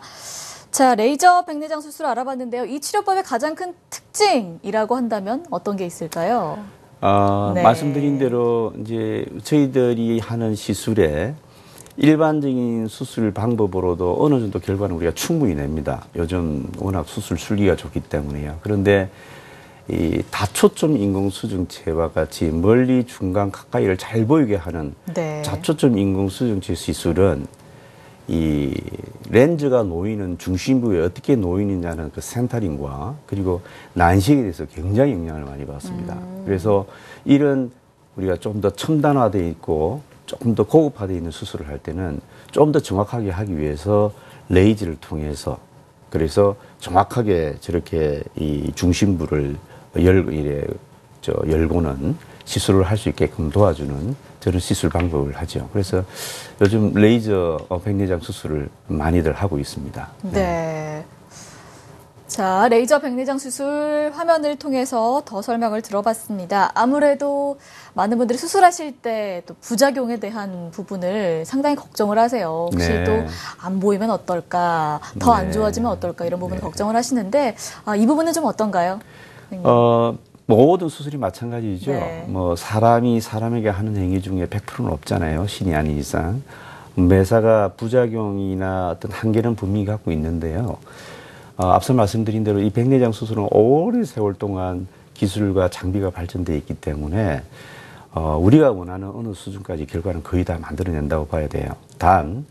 [SPEAKER 1] 자, 레이저 백내장 수술 알아봤는데요. 이 치료법의 가장 큰 특징이라고 한다면 어떤 게 있을까요? 네.
[SPEAKER 2] 말씀드린 대로 이제 저희들이 하는 시술에 일반적인 수술 방법으로도 어느 정도 결과는 우리가 충분히 냅니다. 요즘 워낙 수술 술기가 좋기 때문에요. 그런데 이 다초점 인공수증체와 같이 멀리 중간 가까이를 잘 보이게 하는
[SPEAKER 1] 네.
[SPEAKER 2] 자초점 인공수증체 시술은 이 렌즈가 놓이는 중심부에 어떻게 놓이느냐는 그 센터링과 그리고 난식에 대해서 굉장히 영향을 많이 받습니다. 그래서 이런 우리가 좀 더 첨단화되어 있고 조금 더 고급화되어 있는 수술을 할 때는 좀 더 정확하게 하기 위해서 레이저를 통해서 그래서 정확하게 저렇게 이 중심부를 열고는 시술을 할 수 있게끔 도와주는 저런 시술 방법을 하죠. 그래서 요즘 레이저 백내장 수술을 많이들 하고 있습니다.
[SPEAKER 1] 네. 자, 레이저 백내장 수술 화면을 통해서 더 설명을 들어봤습니다. 아무래도 많은 분들이 수술하실 때 또 부작용에 대한 부분을 상당히 걱정을 하세요. 혹시
[SPEAKER 2] 네.
[SPEAKER 1] 또 안 보이면 어떨까, 더 안
[SPEAKER 2] 네.
[SPEAKER 1] 좋아지면 어떨까 이런 부분을 걱정을 하시는데 이 부분은 좀 어떤가요?
[SPEAKER 2] 모든 수술이 마찬가지죠.
[SPEAKER 1] 네.
[SPEAKER 2] 뭐 사람이 사람에게 하는 행위 중에 100%는 없잖아요. 신이 아닌 이상. 매사가 부작용이나 어떤 한계는 분명히 갖고 있는데요. 앞서 말씀드린 대로 이 백내장 수술은 오랜 세월 동안 기술과 장비가 발전되어 있기 때문에 우리가 원하는 어느 수준까지 결과는 거의 다 만들어낸다고 봐야 돼요. 단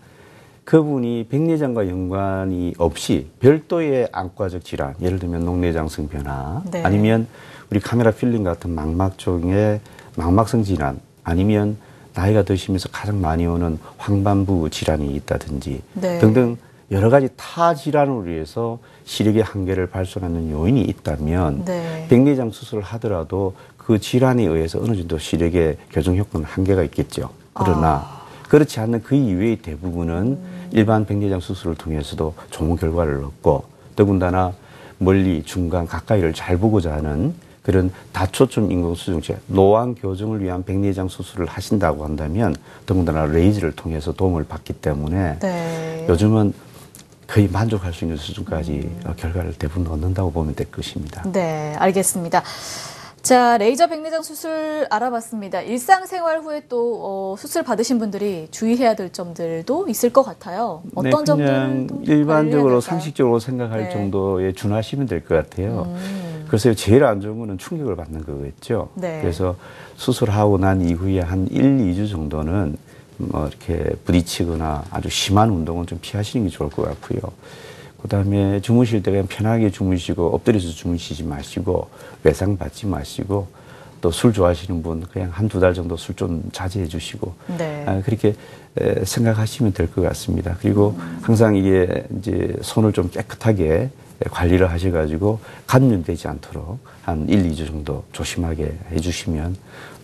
[SPEAKER 2] 그분이 백내장과 연관이 없이 별도의 안과적 질환, 예를 들면 녹내장성 변화,
[SPEAKER 1] 네.
[SPEAKER 2] 아니면 우리 카메라 필링 같은 망막 쪽의 망막성 질환, 아니면 나이가 드시면서 가장 많이 오는 황반부 질환이 있다든지
[SPEAKER 1] 네.
[SPEAKER 2] 등등 여러 가지 타 질환으로 인해서 시력의 한계를 발생하는 요인이 있다면
[SPEAKER 1] 네.
[SPEAKER 2] 백내장 수술을 하더라도 그 질환에 의해서 어느 정도 시력의 교정 효과는 한계가 있겠죠. 그러나 그렇지 않는 그 이외의 대부분은 일반 백내장 수술을 통해서도 좋은 결과를 얻고 더군다나 멀리, 중간, 가까이를 잘 보고자 하는 그런 다초점 인공수정체, 노안 교정을 위한 백내장 수술을 하신다고 한다면 더군다나 레이저를 통해서 도움을 받기 때문에
[SPEAKER 1] 네.
[SPEAKER 2] 요즘은 거의 만족할 수 있는 수준까지 결과를 대부분 얻는다고 보면 될 것입니다.
[SPEAKER 1] 네, 알겠습니다. 자, 레이저 백내장 수술 알아봤습니다. 일상생활 후에 또 수술 받으신 분들이 주의해야 될 점들도 있을 것 같아요. 어떤
[SPEAKER 2] 네, 그냥
[SPEAKER 1] 점들도
[SPEAKER 2] 일반적으로
[SPEAKER 1] 관리해야
[SPEAKER 2] 상식적으로 생각할
[SPEAKER 1] 네.
[SPEAKER 2] 정도에 준하시면 될 것 같아요. 그래서 제일 안 좋은 거는 충격을 받는 거겠죠.
[SPEAKER 1] 네.
[SPEAKER 2] 그래서 수술하고 난 이후에 한 1, 2주 정도는 뭐 이렇게 부딪히거나 아주 심한 운동은 좀 피하시는 게 좋을 것 같고요. 그다음에 주무실 때 그냥 편하게 주무시고 엎드려서 주무시지 마시고 외상 받지 마시고 또 술 좋아하시는 분 그냥 한두 달 정도 술 좀 자제해 주시고
[SPEAKER 1] 네.
[SPEAKER 2] 그렇게 생각하시면 될 것 같습니다. 그리고 항상 이게 이제 손을 좀 깨끗하게 관리를 하셔가지고 감염되지 않도록 한 1, 2주 정도 조심하게 해주시면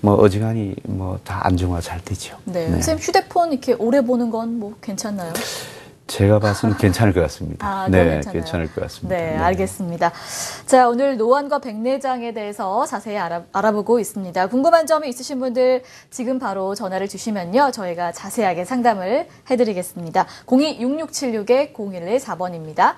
[SPEAKER 2] 뭐 어지간히 뭐 다 안정화 잘 되죠.
[SPEAKER 1] 네. 선생님 휴대폰 이렇게 오래 보는 건 뭐 괜찮나요?
[SPEAKER 2] 제가 봐서는 괜찮을 것 같습니다.
[SPEAKER 1] 아,
[SPEAKER 2] 네,
[SPEAKER 1] 괜찮아요.
[SPEAKER 2] 괜찮을 것 같습니다.
[SPEAKER 1] 네, 알겠습니다. 자, 오늘 노안과 백내장에 대해서 자세히 알아보고 있습니다. 궁금한 점이 있으신 분들 지금 바로 전화를 주시면요. 저희가 자세하게 상담을 해드리겠습니다. 02-6676-0114번입니다.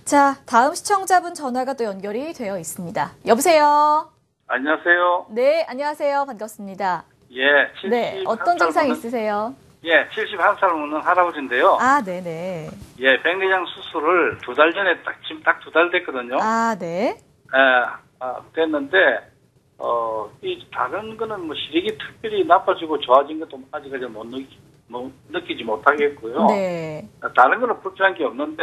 [SPEAKER 1] 자, 다음 시청자분 전화가 또 연결이 되어 있습니다. 여보세요?
[SPEAKER 7] 안녕하세요.
[SPEAKER 1] 네, 안녕하세요. 반갑습니다.
[SPEAKER 7] 예, 71살
[SPEAKER 1] 네, 어떤 증상 있으세요?
[SPEAKER 7] 예, 71살 먹는 할아버지인데요.
[SPEAKER 1] 아, 네네.
[SPEAKER 7] 예, 백내장 수술을 2달 전에 지금 딱 2달 됐거든요.
[SPEAKER 1] 아, 네.
[SPEAKER 7] 됐는데, 이 다른 거는 뭐 시력이 특별히 나빠지고 좋아진 것도 아직까지 느끼지 못하겠고요.
[SPEAKER 1] 네.
[SPEAKER 7] 다른 거는 불편한 게 없는데,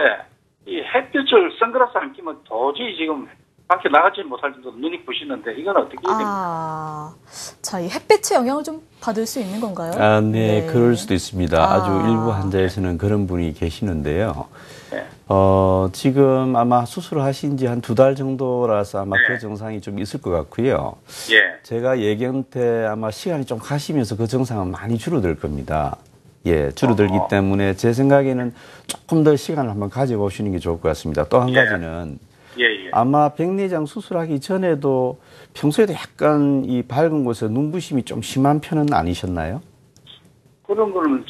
[SPEAKER 7] 이 햇빛을 선글라스 안 끼면 도저히 지금 밖에 나가지 못할 정도로 눈이 부시는데, 이건 어떻게 해야 됩니까?
[SPEAKER 1] 자, 이 햇빛의 영향을 좀 받을 수 있는 건가요?
[SPEAKER 2] 네, 그럴 수도 있습니다. 아주 일부 환자에서는 그런 분이 계시는데요.
[SPEAKER 7] 네.
[SPEAKER 2] 지금 아마 수술을 하신 지 한 2달 정도라서 아마
[SPEAKER 7] 네.
[SPEAKER 2] 그 증상이 좀 있을 것 같고요.
[SPEAKER 7] 예.
[SPEAKER 2] 제가 예견 때 아마 시간이 좀 가시면서 그 증상은 많이 줄어들 겁니다. 예, 줄어들기 때문에 제 생각에는 조금 더 시간을 한번 가져보시는 게 좋을 것 같습니다. 또 한 가지는
[SPEAKER 7] 예.
[SPEAKER 2] 아마 백내장 수술하기 전에도 평소에도 약간 이 밝은 곳에 눈부심이 좀 심한 편은 아니셨나요?
[SPEAKER 7] 그런 거는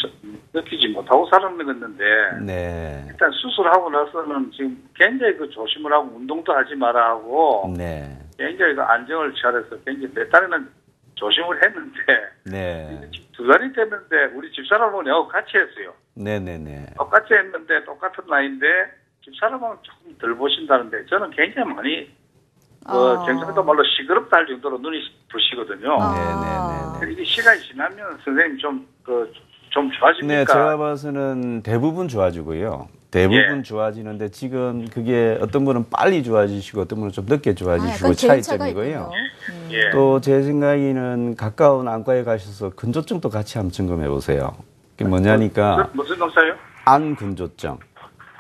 [SPEAKER 7] 느끼지 못하고 살았는데,
[SPEAKER 2] 네.
[SPEAKER 7] 일단 수술하고 나서는 지금 굉장히 그 조심을 하고 운동도 하지 마라 하고,
[SPEAKER 2] 네.
[SPEAKER 7] 굉장히 그 안정을 취하해서 굉장히 몇 달에는 조심을 했는데,
[SPEAKER 2] 네.
[SPEAKER 7] 2달이 됐는데 우리 집사람하고 내가 같이 했어요.
[SPEAKER 2] 네네네.
[SPEAKER 7] 똑같이 했는데 똑같은 나이인데 집사람하고 조금 덜 보신다는데 저는 굉장히 많이 경상도 말로 시끄럽다 할 정도로 눈이 부시거든요.
[SPEAKER 2] 네네네.
[SPEAKER 7] 이게 시간이 지나면 선생님 좀 좋아집니까?
[SPEAKER 2] 네, 제가 봐서는 대부분 좋아지고요. 대부분
[SPEAKER 7] 예.
[SPEAKER 2] 좋아지는데 지금 그게 어떤 분은 빨리 좋아지시고 어떤 분은 좀 늦게 좋아지시고
[SPEAKER 1] 약간 개인차가
[SPEAKER 2] 차이점이고요.
[SPEAKER 1] 있군요.
[SPEAKER 7] 예.
[SPEAKER 2] 또 제 생각에는 가까운 안과에 가셔서 근조증도 같이 한번 점검해 보세요. 그게 뭐냐니까
[SPEAKER 7] 무슨 검사요?
[SPEAKER 2] 안근조증.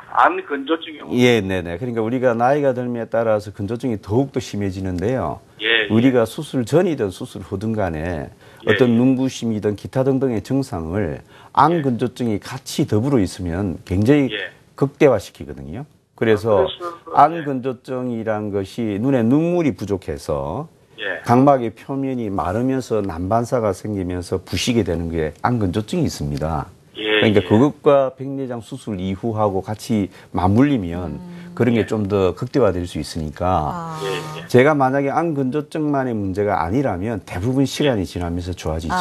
[SPEAKER 7] 안 근조증이요.
[SPEAKER 2] 예, 네네. 그러니까 우리가 나이가 들면에 따라서 근조증이 더욱더 심해지는데요.
[SPEAKER 7] 예.
[SPEAKER 2] 우리가 수술 전이든 수술 후든 간에 어떤 눈부심이든 기타 등등의 증상을 안근조증이 같이 더불어 있으면 굉장히 극대화시키거든요. 그래서 안근조증이란 것이 눈에 눈물이 부족해서 각막의 표면이 마르면서 난반사가 생기면서 부시게 되는 게 안근조증이 있습니다. 그러니까 그것과 백내장 수술 이후하고 같이 맞물리면 그런 게 좀 더 극대화될 수 있으니까 제가 만약에 안근조증만의 문제가 아니라면 대부분 시간이 지나면서 좋아지죠.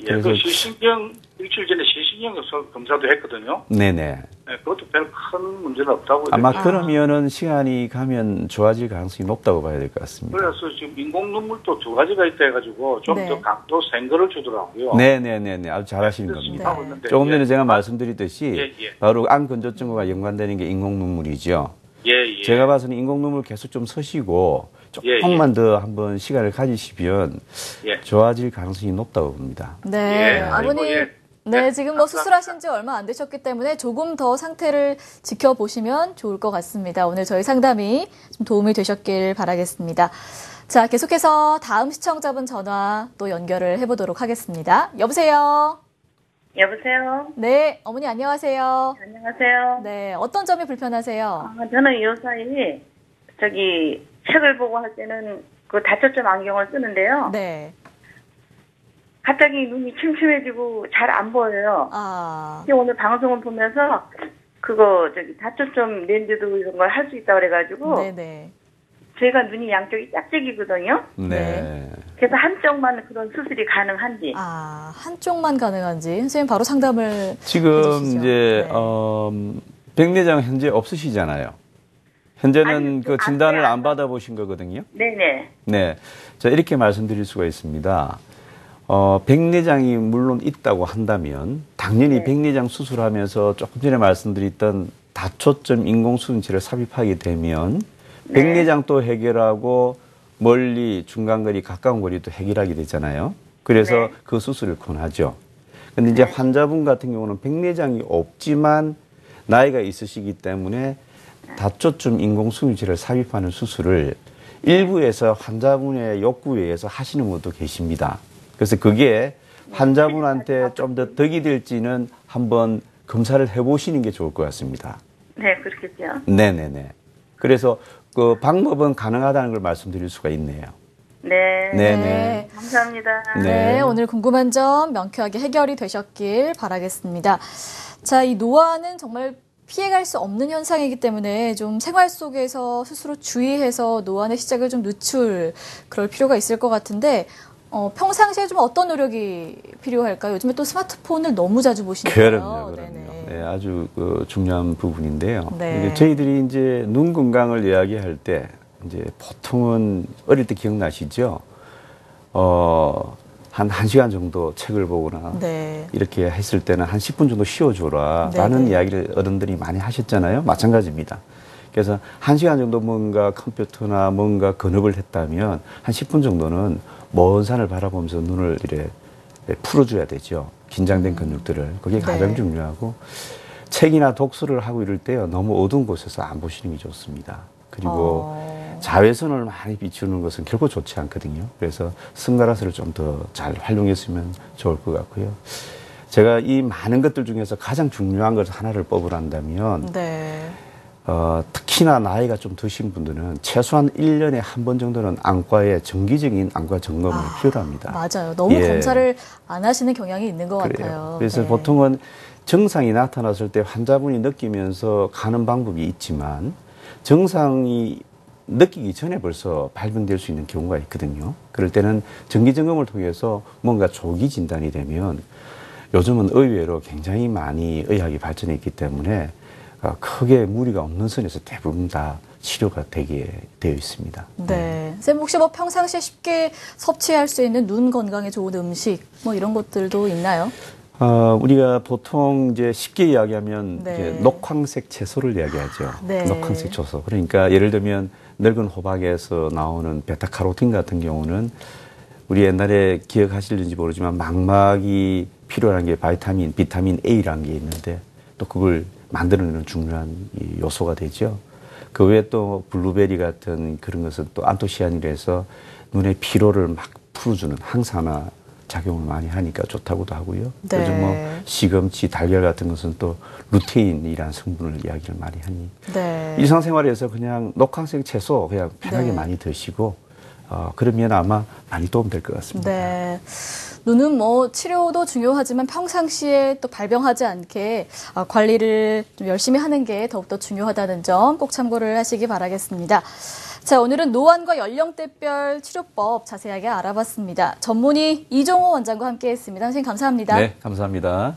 [SPEAKER 7] 그래서 그 시신경 일주일 전에 시신경 검사도 했거든요.
[SPEAKER 2] 네네.
[SPEAKER 7] 네, 그것도 별 큰 문제는 없다고.
[SPEAKER 2] 아마 그러면은 시간이 가면 좋아질 가능성이 높다고 봐야 될 것 같습니다.
[SPEAKER 7] 그래서 지금 인공 눈물도 2가지가 있다 해가지고 좀 더 강도 센 거를 주더라고요.
[SPEAKER 2] 네네네네. 아주 잘하시는 겁니다.
[SPEAKER 7] 네.
[SPEAKER 2] 조금 전에 제가 말씀드렸듯이 바로 안근조증과 연관되는 게 인공 눈물이죠. 제가 봐서는 인공 눈물 계속 좀 서시고 조금만 더 한번 시간을 가지시면 좋아질 가능성이 높다고 봅니다.
[SPEAKER 1] 네, 아버님. 네, 지금 뭐 수술하신 지 얼마 안 되셨기 때문에 조금 더 상태를 지켜보시면 좋을 것 같습니다. 오늘 저희 상담이 좀 도움이 되셨길 바라겠습니다. 자, 계속해서 다음 시청자분 전화 또 연결을 해보도록 하겠습니다. 여보세요?
[SPEAKER 8] 여보세요?
[SPEAKER 1] 네, 어머니 안녕하세요.
[SPEAKER 8] 안녕하세요.
[SPEAKER 1] 네, 어떤 점이 불편하세요?
[SPEAKER 8] 저는 요사이 책을 보고 할 때는 그 다초점 안경을 쓰는데요.
[SPEAKER 1] 네.
[SPEAKER 8] 갑자기 눈이 침침해지고 잘 안 보여요. 근데 오늘 방송을 보면서 다초점 렌즈도 이런 걸 할 수 있다고 그래가지고.
[SPEAKER 1] 네네.
[SPEAKER 8] 제가 눈이 양쪽이 짝짝이거든요.
[SPEAKER 2] 네.
[SPEAKER 8] 그래서 한쪽만 그런 수술이 가능한지.
[SPEAKER 1] 한쪽만 가능한지. 선생님 바로 상담을
[SPEAKER 2] 지금
[SPEAKER 1] 해주시죠.
[SPEAKER 2] 이제 백내장 현재 없으시잖아요. 현재는
[SPEAKER 8] 아니,
[SPEAKER 2] 그 진단을 안 받아보신 거거든요.
[SPEAKER 8] 네네.
[SPEAKER 2] 네. 자, 이렇게 말씀드릴 수가 있습니다. 백내장이 물론 있다고 한다면 당연히 백내장 수술하면서 조금 전에 말씀드렸던 다초점 인공수분체를 삽입하게 되면 백내장도 해결하고 멀리 중간거리 가까운 거리도 해결하게 되잖아요. 그래서 그 수술을 권하죠. 근데 이제 환자분 같은 경우는 백내장이 없지만 나이가 있으시기 때문에 다초점 인공수분체를 삽입하는 수술을 일부에서 환자분의 욕구에 의해서 하시는 분도 계십니다. 그래서 그게 환자분한테 좀 더 덕이 될지는 한번 검사를 해보시는 게 좋을 것 같습니다.
[SPEAKER 8] 네, 그렇겠죠.
[SPEAKER 2] 네네네. 그래서 그 방법은 가능하다는 걸 말씀드릴 수가 있네요.
[SPEAKER 8] 네.
[SPEAKER 2] 네네.
[SPEAKER 8] 감사합니다.
[SPEAKER 1] 네, 오늘 궁금한 점 명쾌하게 해결이 되셨길 바라겠습니다. 자, 이 노화는 정말 피해갈 수 없는 현상이기 때문에 좀 생활 속에서 스스로 주의해서 노안의 시작을 좀 늦출 그럴 필요가 있을 것 같은데 평상시에 좀 어떤 노력이 필요할까요? 요즘에 또 스마트폰을 너무 자주 보시니까요.
[SPEAKER 2] 그럼요. 네, 아주 그 중요한 부분인데요.
[SPEAKER 1] 네.
[SPEAKER 2] 저희들이 이제 눈 건강을 이야기할 때 이제 보통은 어릴 때 기억나시죠? 한 1시간 정도 책을 보거나
[SPEAKER 1] 네.
[SPEAKER 2] 이렇게 했을 때는 한 10분 정도 쉬어줘라 라는 이야기를 어른들이 많이 하셨잖아요. 마찬가지입니다. 그래서 1시간 정도 뭔가 컴퓨터나 뭔가 근업을 했다면 한 10분 정도는 먼 산을 바라보면서 눈을 이렇게 풀어줘야 되죠. 긴장된 근육들을. 그게 가장 중요하고 책이나 독서를 하고 이럴 때요. 너무 어두운 곳에서 안 보시는 게 좋습니다. 그리고 자외선을 많이 비추는 것은 결코 좋지 않거든요. 그래서 선글라스를 좀 더 잘 활용했으면 좋을 것 같고요. 제가 이 많은 것들 중에서 가장 중요한 것을 하나를 뽑으란다면 특히나 나이가 좀 드신 분들은 최소한 1년에 한 번 정도는 안과에 정기적인 안과 점검을 필요로 합니다.
[SPEAKER 1] 맞아요. 너무 검사를 안 하시는 경향이 있는 것 같아요.
[SPEAKER 2] 그래서 보통은 증상이 나타났을 때 환자분이 느끼면서 가는 방법이 있지만 증상이 느끼기 전에 벌써 발병될 수 있는 경우가 있거든요. 그럴 때는 정기점검을 통해서 뭔가 조기 진단이 되면 요즘은 의외로 굉장히 많이 의학이 발전했기 때문에 크게 무리가 없는 선에서 대부분 다 치료가 되게 되어 있습니다.
[SPEAKER 1] 네. 선생님 혹시 뭐 평상시에 쉽게 섭취할 수 있는 눈 건강에 좋은 음식 뭐 이런 것들도 있나요?
[SPEAKER 2] 우리가 보통 이제 쉽게 이야기하면 이제 녹황색 채소를 이야기하죠. 녹황색 채소. 그러니까 예를 들면 늙은 호박에서 나오는 베타카로틴 같은 경우는 우리 옛날에 기억하실는지 모르지만 망막이 필요한 게 비타민 A라는 게 있는데 또 그걸 만들어내는 중요한 요소가 되죠. 그 외에 또 블루베리 같은 그런 것은 또 안토시아닌이라서 눈의 피로를 막 풀어주는 항산화 작용을 많이 하니까 좋다고도 하고요. 요즘 뭐 시금치, 달걀 같은 것은 또 루테인이라는 성분을 이야기를 많이 하니 일상생활에서 그냥 녹황색 채소 그냥 편하게 많이 드시고 그러면 아마 많이 도움될 것 같습니다.
[SPEAKER 1] 네. 눈은 뭐 치료도 중요하지만 평상시에 또 발병하지 않게 관리를 좀 열심히 하는 게 더욱더 중요하다는 점 꼭 참고를 하시기 바라겠습니다. 자, 오늘은 노안과 연령대별 치료법 자세하게 알아봤습니다. 전문의 이종호 원장과 함께했습니다. 선생님 감사합니다.
[SPEAKER 2] 네, 감사합니다.